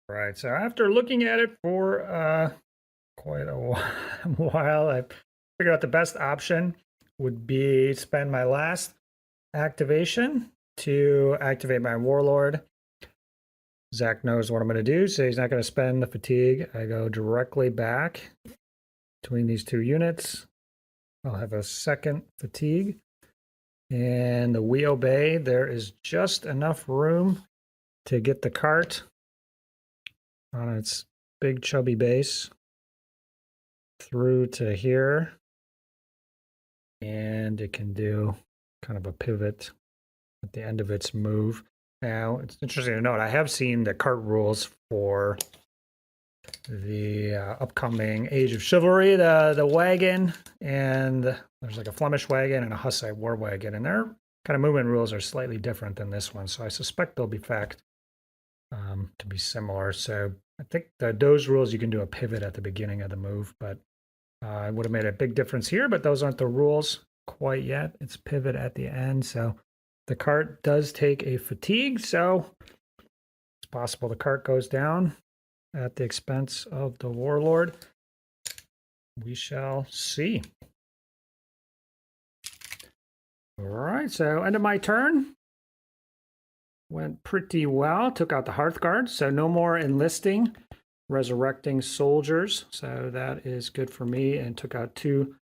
Right, so after looking at it for quite a while, I figured out the best option would be spend my last activation to activate my Warlord. Zach knows what I'm going to do, so he's not going to spend the fatigue. I go directly back between these 2 units. I'll have a second fatigue. And the wheel bay, there is just enough room to get the cart on its big chubby base through to here. And it can do kind of a pivot at the end of its move. Now, it's interesting to note, I have seen the cart rules for the upcoming Age of Chivalry, the wagon, and there's like a Flemish wagon and a Hussite war wagon, and they're kind of movement rules are slightly different than this one, so I suspect they'll be to be similar. So I think those rules you can do a pivot at the beginning of the move, but it would have made a big difference here. But those aren't the rules quite yet. It's pivot at the end, so the cart does take a fatigue, so it's possible the cart goes down at the expense of the warlord. We shall see. All right, so end of my turn. Went pretty well. Took out the Hearthguard, so no more enlisting, resurrecting soldiers. So that is good for me. And took out 2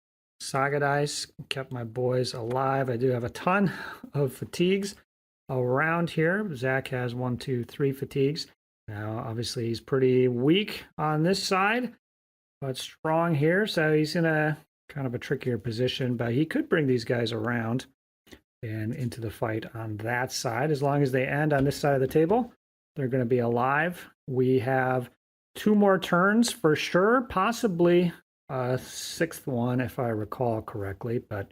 Saga dice. Kept my boys alive. I do have a ton of fatigues around here. Zach has 1, 2, 3 fatigues. Now, obviously, he's pretty weak on this side, but strong here. So he's in a kind of a trickier position, but he could bring these guys around and into the fight on that side. As long as they end on this side of the table, they're going to be alive. We have 2 more turns for sure, possibly a 6th one if I recall correctly. But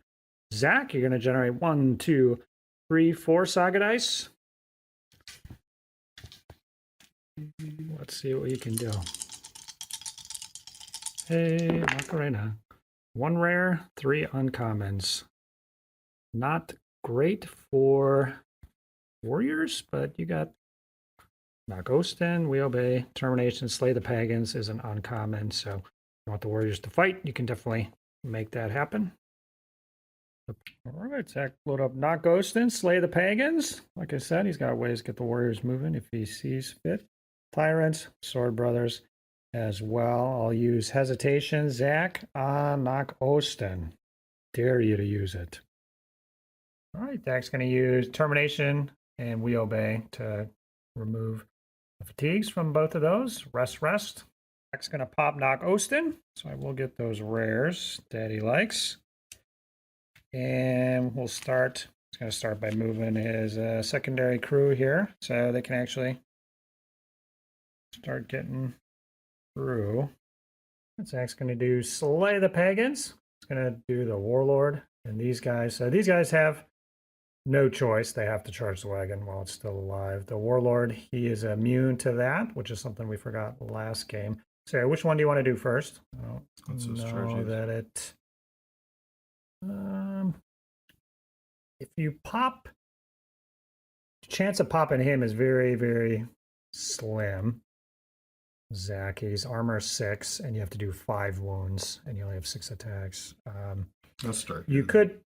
Zach, you're going to generate 1, 2, 3, 4 Saga dice. Let's see what you can do. Hey, Macarena. 1 rare, 3 uncommons. Not great for warriors, but you got Knock Osten, We Obey, Termination, Slay the Pagans is an uncommon, so if you want the warriors to fight, you can definitely make that happen. All right, Zach, load up Knock Osten, Slay the Pagans. Like I said, he's got ways to get the warriors moving if he sees fit. Tyrants, Sword Brothers as well. I'll use Hesitation, Zach, on Knock Osten. Dare you to use it. All right, Zach's going to use Termination and We Obey to remove the fatigues from both of those. Rest. Zach's going to pop Knock Osten, so I will get those rares that he likes. And we'll start. He's going to start by moving his secondary crew here, so they can actually start getting through. Zach's going to do Slay the Pagans. He's going to do the Warlord and these guys. So these guys have no choice. They have to charge the wagon while it's still alive. The Warlord, he is immune to that, which is something we forgot last game. So which one do you want to do first? Let's just know that it... if you pop... the chance of popping him is very, very slim. Zach, he's armor 6, and you have to do 5 wounds, and you only have 6 attacks. Let's start. You could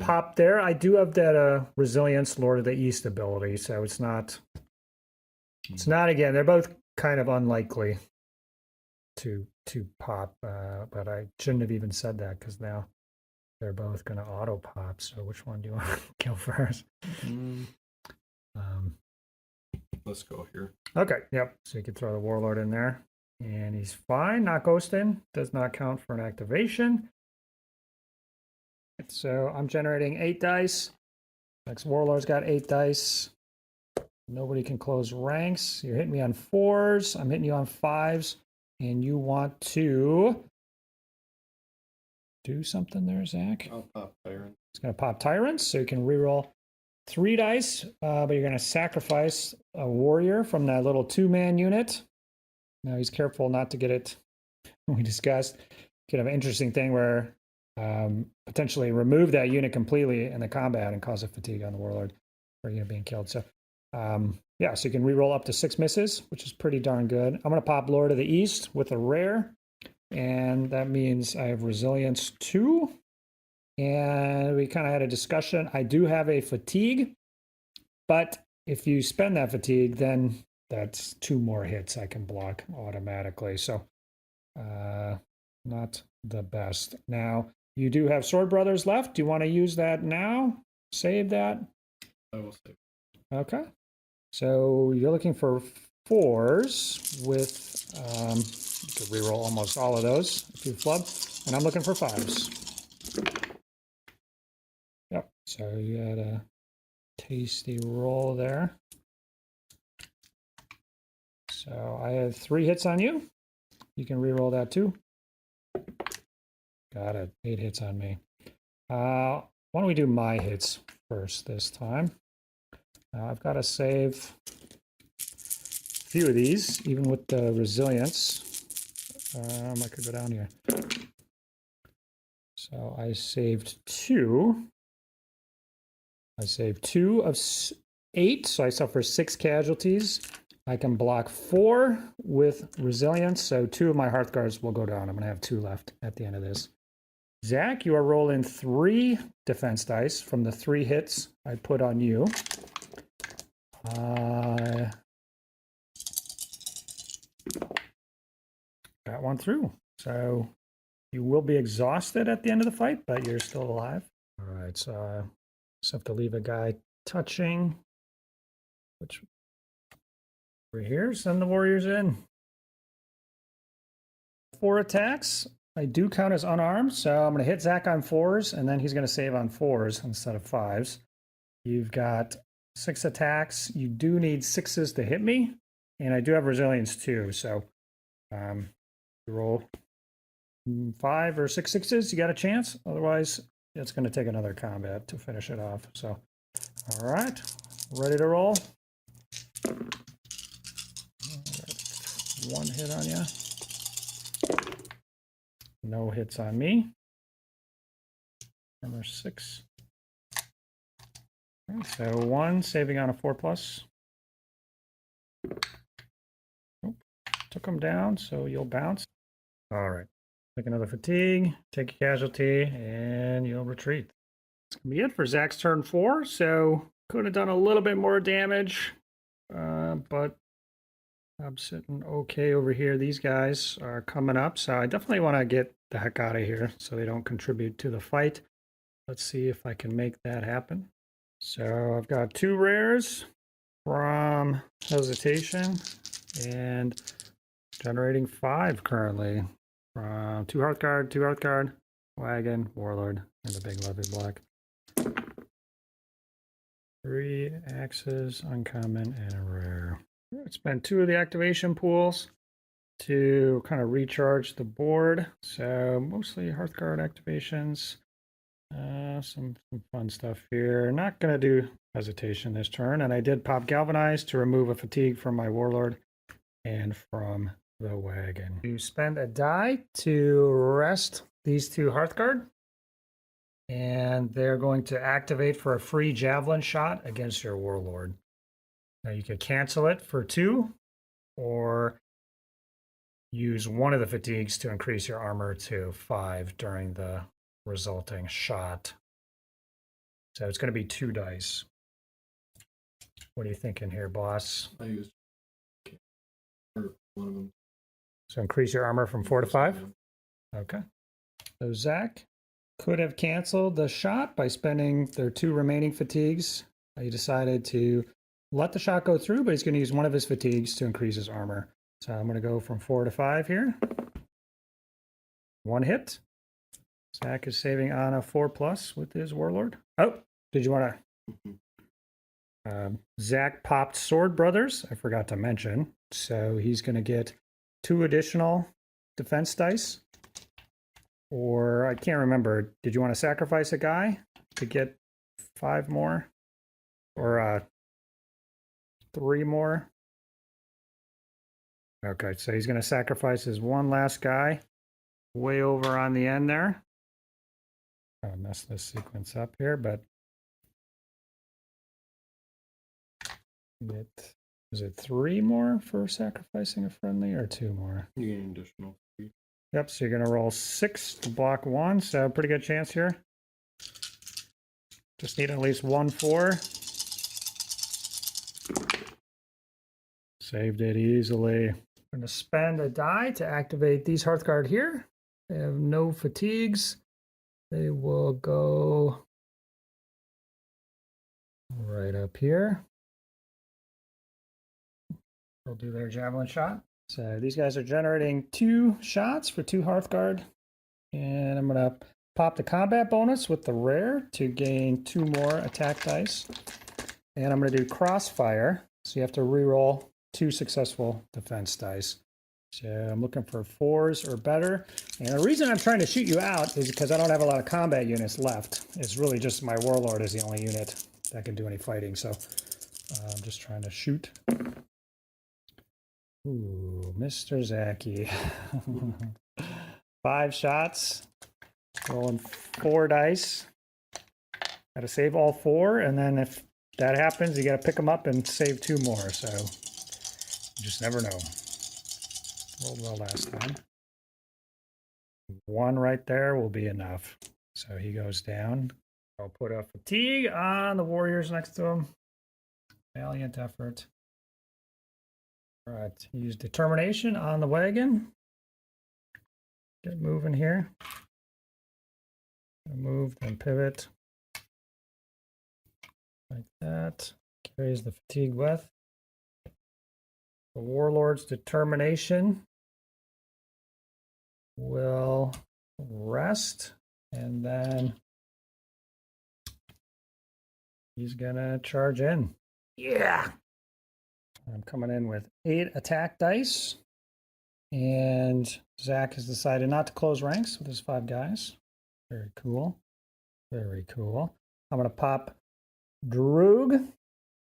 pop there. I do have that resilience Lord of the East ability, so it's not again, they're both kind of unlikely to pop, but I shouldn't have even said that because now they're both going to auto pop. So which one do you want to kill first? Let's go here. Okay, yep. So you can throw the Warlord in there, and he's fine. Knock Osten does not count for an activation. So I'm generating 8 dice. Next Warlord's got 8 dice. Nobody can close ranks. You're hitting me on 4s. I'm hitting you on 5s. And you want to do something there, Zach? I'll pop Tyrant. It's going to pop Tyrants, so you can reroll 3 dice, but you're going to sacrifice a warrior from that little 2-man unit. Now he's careful not to get it. We discussed kind of an interesting thing where potentially remove that unit completely in the combat and cause a fatigue on the Warlord or unit being killed. So yeah, so you can reroll up to 6 misses, which is pretty darn good. I'm going to pop Lord of the East with a rare, and that means I have resilience 2. And we kind of had a discussion. I do have a fatigue, but if you spend that fatigue, then that's 2 more hits I can block automatically. So not the best. Now, you do have Sword Brothers left. Do you want to use that now? Save that? I will save. Okay. So you're looking for 4s with, you could reroll almost all of those if you flub. And I'm looking for 5s. Yep, so you had a tasty roll there. So I have 3 hits on you. You can reroll that too. Got it, 8 hits on me. Why don't we do my hits first this time. I've got to save a few of these, even with the resilience. I could go down here. So I saved 2. I saved 2 of 8, so I suffer 6 casualties. I can block 4 with resilience, so 2 of my Hearthguards will go down. I'm going to have 2 left at the end of this. Zach, you are rolling 3 defense dice from the 3 hits I put on you. Got one through. So you will be exhausted at the end of the fight, but you're still alive. All right, so I just have to leave a guy touching, which over here, send the warriors in. 4 attacks. I do count as unarmed, so I'm going to hit Zach on 4s, and then he's going to save on 4s instead of 5s. You've got 6 attacks. You do need 6s to hit me, and I do have resilience too, so you roll 5 or 6 6s, you got a chance. Otherwise, it's going to take another combat to finish it off. So, all right, ready to roll. 1 hit on you. No hits on me. Number 6. Okay, so 1 saving on a 4+. Oh, took him down, so you'll bounce. All right. Take another fatigue, take a casualty, and you'll retreat. That's going to be it for Zach's turn 4. So could have done a little bit more damage, but I'm sitting okay over here. These guys are coming up, so I definitely want to get the heck out of here so they don't contribute to the fight. Let's see if I can make that happen. So I've got 2 rares from Hesitation and generating 5 currently. 2 Hearthguard, 2 Hearthguard, Wagon, Warlord, and the big levy block. 3 axes, uncommon, and a rare. Spend 2 of the activation pools to kind of recharge the board. So mostly Hearthguard activations. Some fun stuff here. Not going to do Hesitation this turn. And I did pop Galvanize to remove a fatigue from my Warlord and from the wagon. You spend a die to rest these 2 Hearthguard. And they're going to activate for a free javelin shot against your Warlord. Now you could cancel it for 2, or use 1 of the fatigues to increase your armor to 5 during the resulting shot. So it's going to be 2 dice. What are you thinking here, boss? I used one of them. So increase your armor from 4 to 5? Okay. So Zach could have canceled the shot by spending their 2 remaining fatigues. He decided to let the shot go through, but he's going to use 1 of his fatigues to increase his armor. So I'm going to go from 4 to 5 here. 1 hit. Zach is saving on a 4+ with his Warlord. Oh, did you want to? Zach popped Sword Brothers. I forgot to mention. So he's going to get 2 additional defense dice. Or I can't remember. Did you want to sacrifice a guy to get 5 more? Or 3 more? Okay, so he's going to sacrifice his 1 last guy. Way over on the end there. I'll mess this sequence up here, but is it 3 more for sacrificing a friendly or 2 more? You get an additional 3. Yep, so you're going to roll 6 to block 1, so pretty good chance here. Just need at least 1 4. Saved it easily. I'm going to spend a die to activate these Hearthguard here. They have no fatigues. They will go right up here. They'll do their javelin shot. So these guys are generating 2 shots for 2 Hearthguard. And I'm going to pop the combat bonus with the rare to gain 2 more attack dice. And I'm going to do crossfire. So you have to reroll 2 successful defense dice. So I'm looking for 4s or better. And the reason I'm trying to shoot you out is because I don't have a lot of combat units left. It's really just my Warlord is the only unit that can do any fighting. So I'm just trying to shoot. Ooh, Mr. Zaki. 5 shots. Rolling 4 dice. Got to save all 4. And then if that happens, you got to pick them up and save 2 more. So you just never know. Rolled well last time. 1 right there will be enough. So he goes down. I'll put a fatigue on the warriors next to him. Valiant effort. All right, use determination on the wagon. Get moving here. Move, then pivot. Like that. Carries the fatigue with. The warlord's determination will rest, and then he's gonna charge in. Yeah. I'm coming in with 8 attack dice, and Zach has decided not to close ranks with his 5 guys. Very cool. Very cool. I'm gonna pop Droog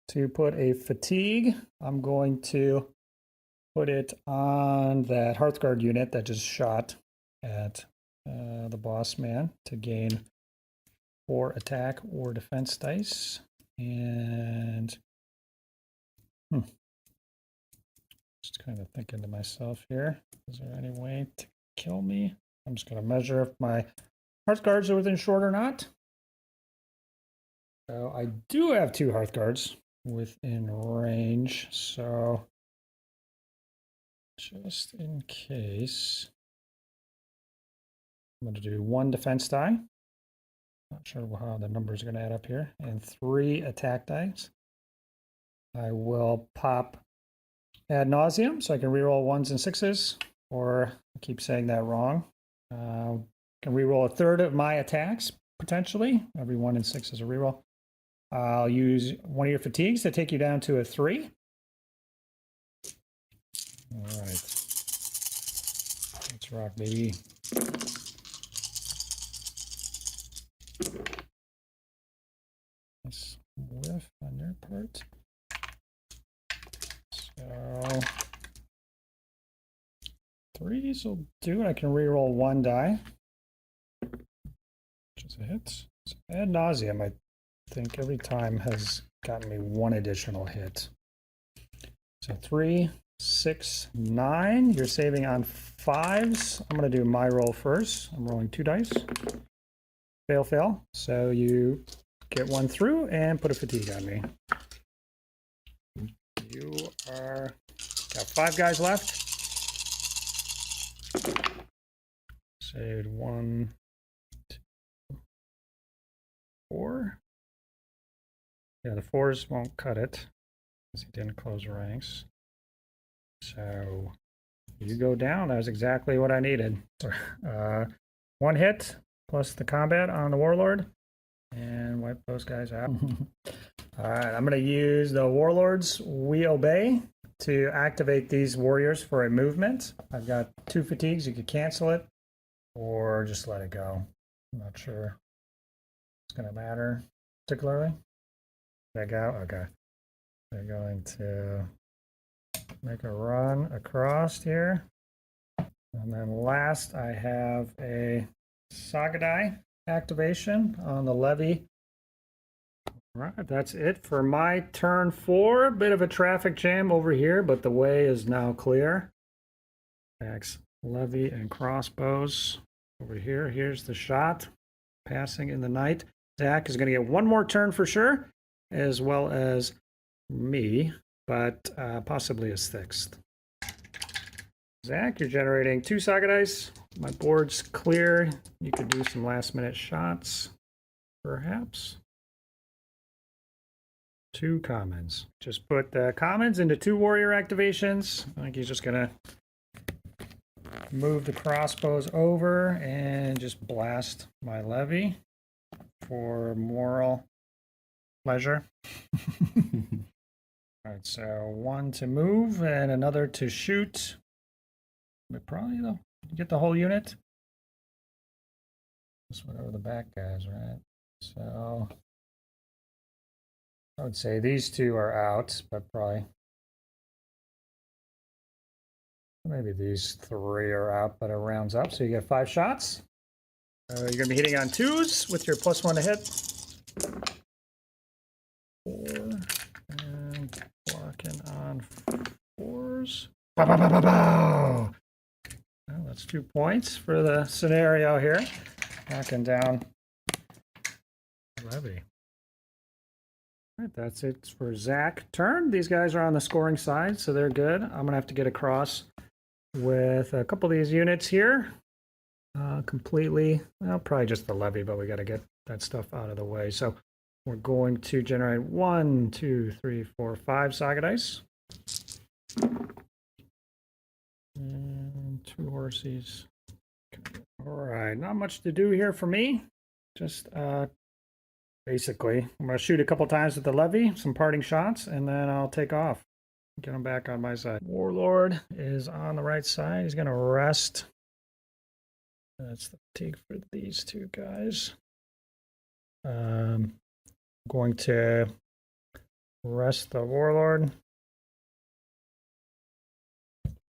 to put a fatigue. I'm going to put it on that Hearthguard unit that just shot at the boss man to gain 4 attack or defense dice. And just kind of thinking to myself here, is there any way to kill me? I'm just going to measure if my Hearthguards are within short or not. So I do have 2 Hearthguards within range, so just in case, I'm going to do 1 defense die. Not sure how the numbers are going to add up here. And 3 attack dice. I will pop ad nauseum so I can reroll 1s and 6s. Or I keep saying that wrong. Can reroll a third of my attacks, potentially. Every 1 and 6 is a reroll. I'll use one of your fatigues to take you down to a 3. All right. Let's rock, baby. Nice whiff on your part. So 3s will do it. I can reroll 1 die, which is a hit. So ad nauseum, I think every time has gotten me 1 additional hit. So 3, 6, 9. You're saving on 5s. I'm going to do my roll first. I'm rolling 2 dice. Fail, fail. So you get 1 through and put a fatigue on me. You are got 5 guys left. Saved 1, 2, 4. Yeah, the 4s won't cut it because he didn't close ranks. So you go down. That was exactly what I needed. 1 hit plus the combat on the warlord and wipe those guys out. All right, I'm going to use the warlord's We Obey to activate these warriors for a movement. I've got 2 fatigues. You could cancel it or just let it go. I'm not sure it's going to matter particularly. Let go. Okay. They're going to make a run across here. And then last, I have a Saga die activation on the levy. All right, that's it for my turn 4. Bit of a traffic jam over here, but the way is now clear. Axe, levy, and crossbows over here. Here's the shot. Passing in the night. Zach is going to get 1 more turn for sure, as well as me, but possibly a 6th. Zach, you're generating 2 Saga dice. My board's clear. You could do some last minute shots, perhaps. 2 commons. Just put the commons into 2 warrior activations. I think he's just gonna move the crossbows over and just blast my levy for moral pleasure. All right, so 1 to move and another to shoot. But probably you get the whole unit. Just whatever the back guys, right? So I would say these two are out, but probably maybe these three are out, but it rounds up. So you get 5 shots. You're going to be hitting on 2s with your +1 to hit. 4 and blocking on 4s. Bow, bow, bow, bow, bow. Well, that's 2 points for the scenario here. Knocking down Levy. All right, that's it for Zach turn. These guys are on the scoring side, so they're good. I'm going to have to get across with a couple of these units here. Completely, well, probably just the levy, but we got to get that stuff out of the way. So we're going to generate 1, 2, 3, 4, 5 Saga dice. And 2 horses. All right, not much to do here for me. Just basically, I'm going to shoot a couple times with the levy, some parting shots, and then I'll take off. Get him back on my side. Warlord is on the right side. He's going to rest. That's the fatigue for these 2 guys. Going to rest the Warlord.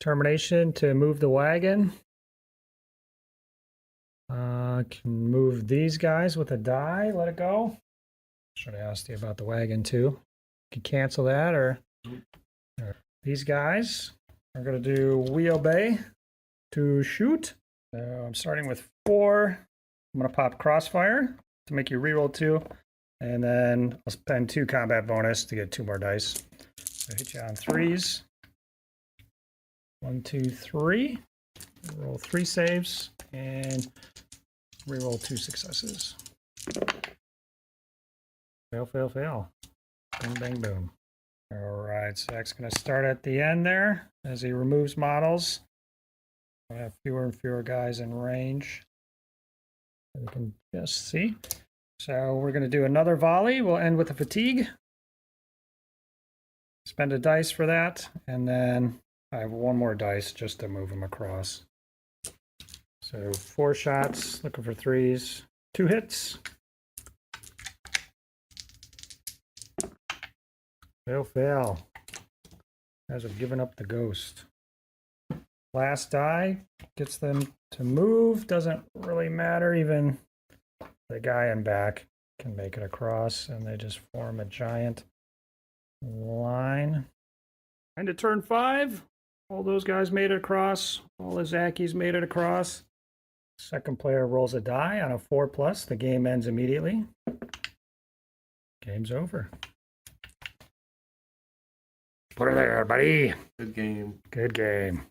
Termination to move the wagon. Can move these guys with a die. Let it go. Should have asked you about the wagon too. You can cancel that, or these guys are going to do we obey to shoot. So I'm starting with 4. I'm going to pop crossfire to make you reroll 2, and then I'll spend 2 combat bonus to get 2 more dice. So hit you on 3s. 1, 2, 3. Roll 3 saves and reroll 2 successes. Fail, fail, fail. Bang, bang, boom. All right, Zach's going to start at the end there as he removes models. I have fewer and fewer guys in range. You can just see. So we're going to do another volley. We'll end with a fatigue. Spend a dice for that, and then I have 1 more dice just to move them across. So 4 shots, looking for 3s, 2 hits. Fail, fail. Guys have given up the ghost. Last die gets them to move. Doesn't really matter. Even the guy in back can make it across, and they just form a giant line. And to turn 5, all those guys made it across. All the Zackies made it across. Second player rolls a die on a 4+. The game ends immediately. Game's over. Put her there, buddy. Good game. Good game.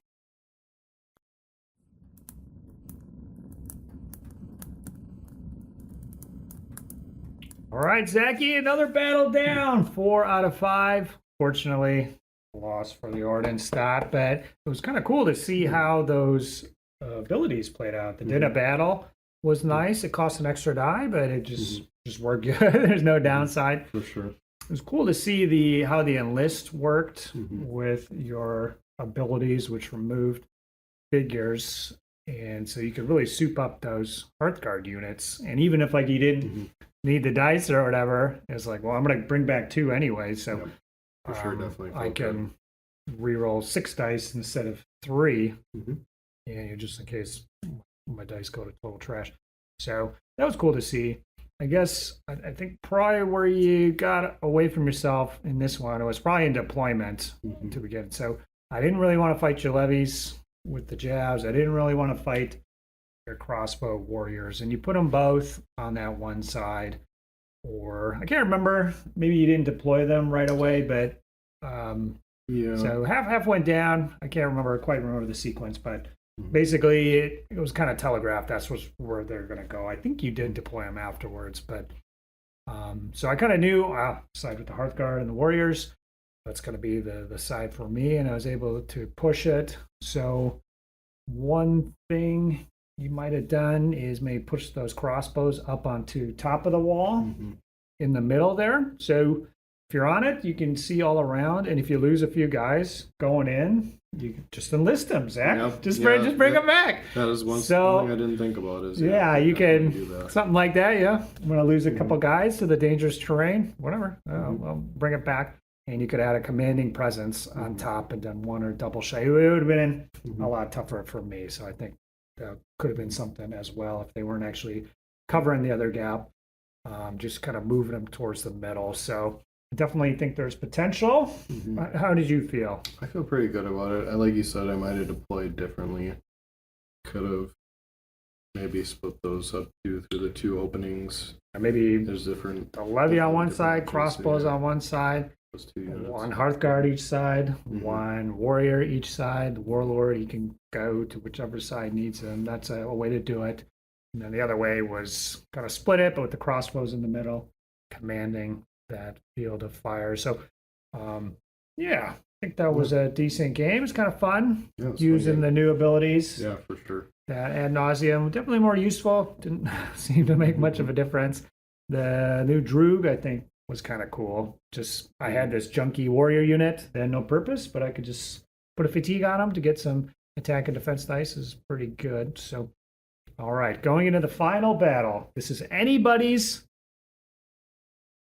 All right, Zachy, another battle down. 4 out of 5. Fortunately, loss for the Ordnance stat, but it was kind of cool to see how those abilities played out. The Dinner battle was nice. It cost an extra die, but it just worked good. There's no downside. For sure. It was cool to see how the enlist worked with your abilities, which removed figures, and so you could really soup up those Hearthguard units. And even if like you didn't need the dice or whatever, it's like, well, I'm going to bring back 2 anyway, so for sure, definitely. I can reroll 6 dice instead of 3, and just in case my dice go to total trash. So that was cool to see. I guess I think probably where you got away from yourself in this one, it was probably in deployment to begin. So I didn't really want to fight your levies with the jabs. I didn't really want to fight your crossbow warriors. And you put them both on that one side. Or I can't remember. Maybe you didn't deploy them right away, but so half went down. I can't quite remember the sequence, but basically it was kind of telegraphed. That's where they're going to go. I think you did deploy them afterwards, but so I kind of knew side with the Hearthguard and the warriors. That's going to be the side for me, and I was able to push it. So one thing you might have done is maybe push those crossbows up onto top of the wall in the middle there. So if you're on it, you can see all around, and if you lose a few guys going in, you can just enlist them, Zach. Yep. Just Yeah, bring them back. That is one So- thing I didn't think about. Is Yeah, you definitely can do that. something like that. Yeah, I'm gonna lose a couple guys to the dangerous terrain. Whatever, I'll bring it back, and you could add a commanding presence on top, and then one or double shot. It would have been a lot tougher for me. So I think that could have been something as well if they weren't actually covering the other gap, just kind of moving them towards the middle. So I definitely think there's potential. How did you feel? I feel pretty good about it. Like you said, I might have deployed differently. Could have maybe split those up through the two openings. Or maybe There's different. a levy on one different side, options crossbows there. on one side, Those two units. one Hearthguard each side, one warrior each side. The warlord, he can go to whichever side needs him. That's a way to do it. And then the other way was kind of split it, but with the crossbows in the middle, commanding that field of fire. So, yeah, I think that was a decent game. It's kind of fun Yeah, it was using fun the new abilities. game. Yeah, for sure. That ad nauseum, definitely more useful. Didn't seem to make much of a difference. The new Droog, I think, was kind of cool. Just I had this junky warrior unit that had no purpose, but I could just put a fatigue on them to get some attack and defense dice. Is pretty good. So, all right, going into the final battle. This is anybody's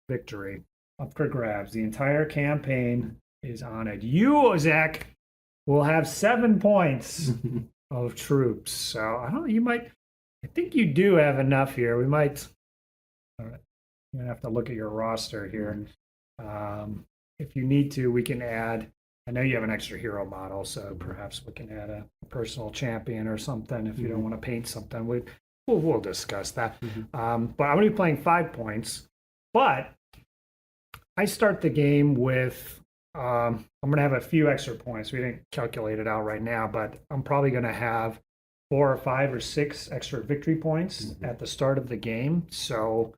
victory up for grabs. The entire campaign is on it. You, Zach, will have 7 points of troops. So I don't know, you might, I think you do have enough here. We might, all right, you're gonna have to look at your roster here. If you need to, we can add, I know you have an extra hero model, so perhaps we can add a personal champion or something if you don't want to paint something. We'll discuss that. But I'm going to be playing 5 points, but I start the game with, I'm going to have a few extra points. We didn't calculate it out right now, but I'm probably going to have 4 or 5 or 6 extra victory points at the start of the game. So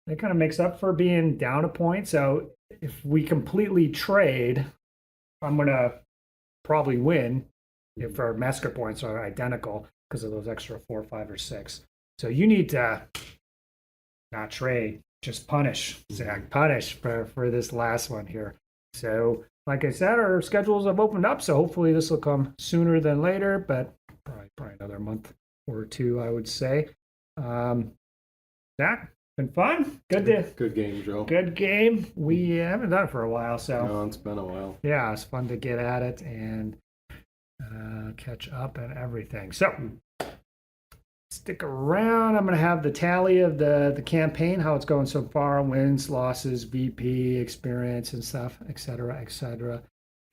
it kind of makes up for being down a point. So if we completely trade, I'm going to probably win if our massacre points are identical because of those extra 4, 5, or 6. So you need to not trade, just punish, Zach, punish for this last one here. So, like I said, our schedules have opened up, so hopefully this will come sooner than later, but probably another month or 2, I would say. Zach, been fun. Good game, Joe. Good game. We haven't done it for a while, so No, it's been a while. yeah, it's fun to get at it and catch up and everything. So stick around. I'm going to have the tally of the campaign, how it's going so far, wins, losses, VP, experience and stuff, etc., etc.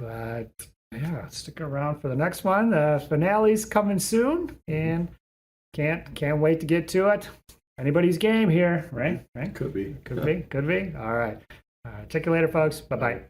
But yeah, stick around for the next one. The finale's coming soon, and can't wait to get to it. Anybody's game here, right? Could be. Could be. All right. Check you later, folks. Bye-bye.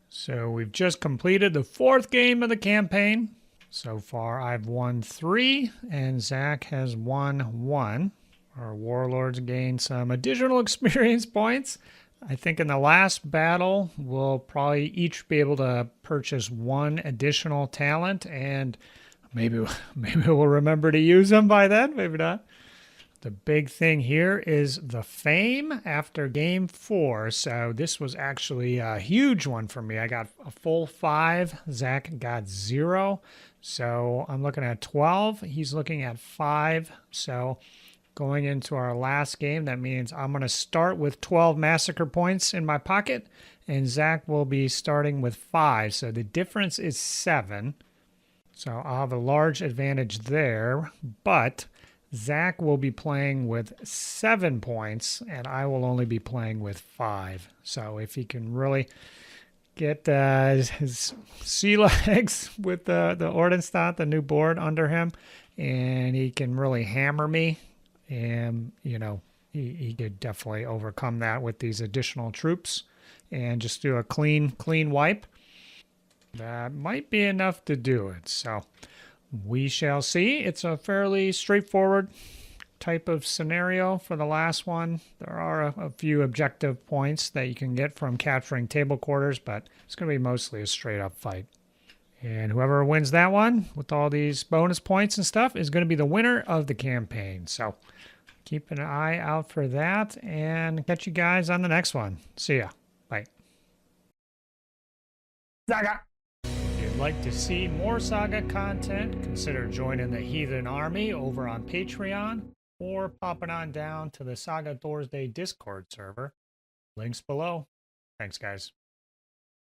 So we've just completed the 4th game of the campaign. So far, I've won 3, and Zach has won 1. Our warlords gained some additional experience points. I think in the last battle, we'll probably each be able to purchase 1 additional talent, and maybe we'll remember to use them by then, maybe not. The big thing here is the fame after game 4. So this was actually a huge one for me. I got a full 5. Zach got 0. So I'm looking at 12. He's looking at 5. So going into our last game, that means I'm going to start with 12 massacre points in my pocket, and Zach will be starting with 5. So the difference is 7. So I'll have a large advantage there, but Zach will be playing with 7 points, and I will only be playing with 5. So if he can really get his sea legs with the Ordenstadt, the new board under him, and he can really hammer me, and he could definitely overcome that with these additional troops and just do a clean wipe. That might be enough to do it. So we shall see. It's a fairly straightforward type of scenario for the last one. There are a few objective points that you can get from capturing table quarters, but it's going to be mostly a straight up fight. And whoever wins that one with all these bonus points and stuff is going to be the winner of the campaign. So keep keep an eye out for that and catch you guys on the next one. See ya. Bye. Saga! If you'd like to see more Saga content, consider joining the Heathen Army over on Patreon or popping on down to the Saga Thursday Discord server. Links below. Thanks, guys.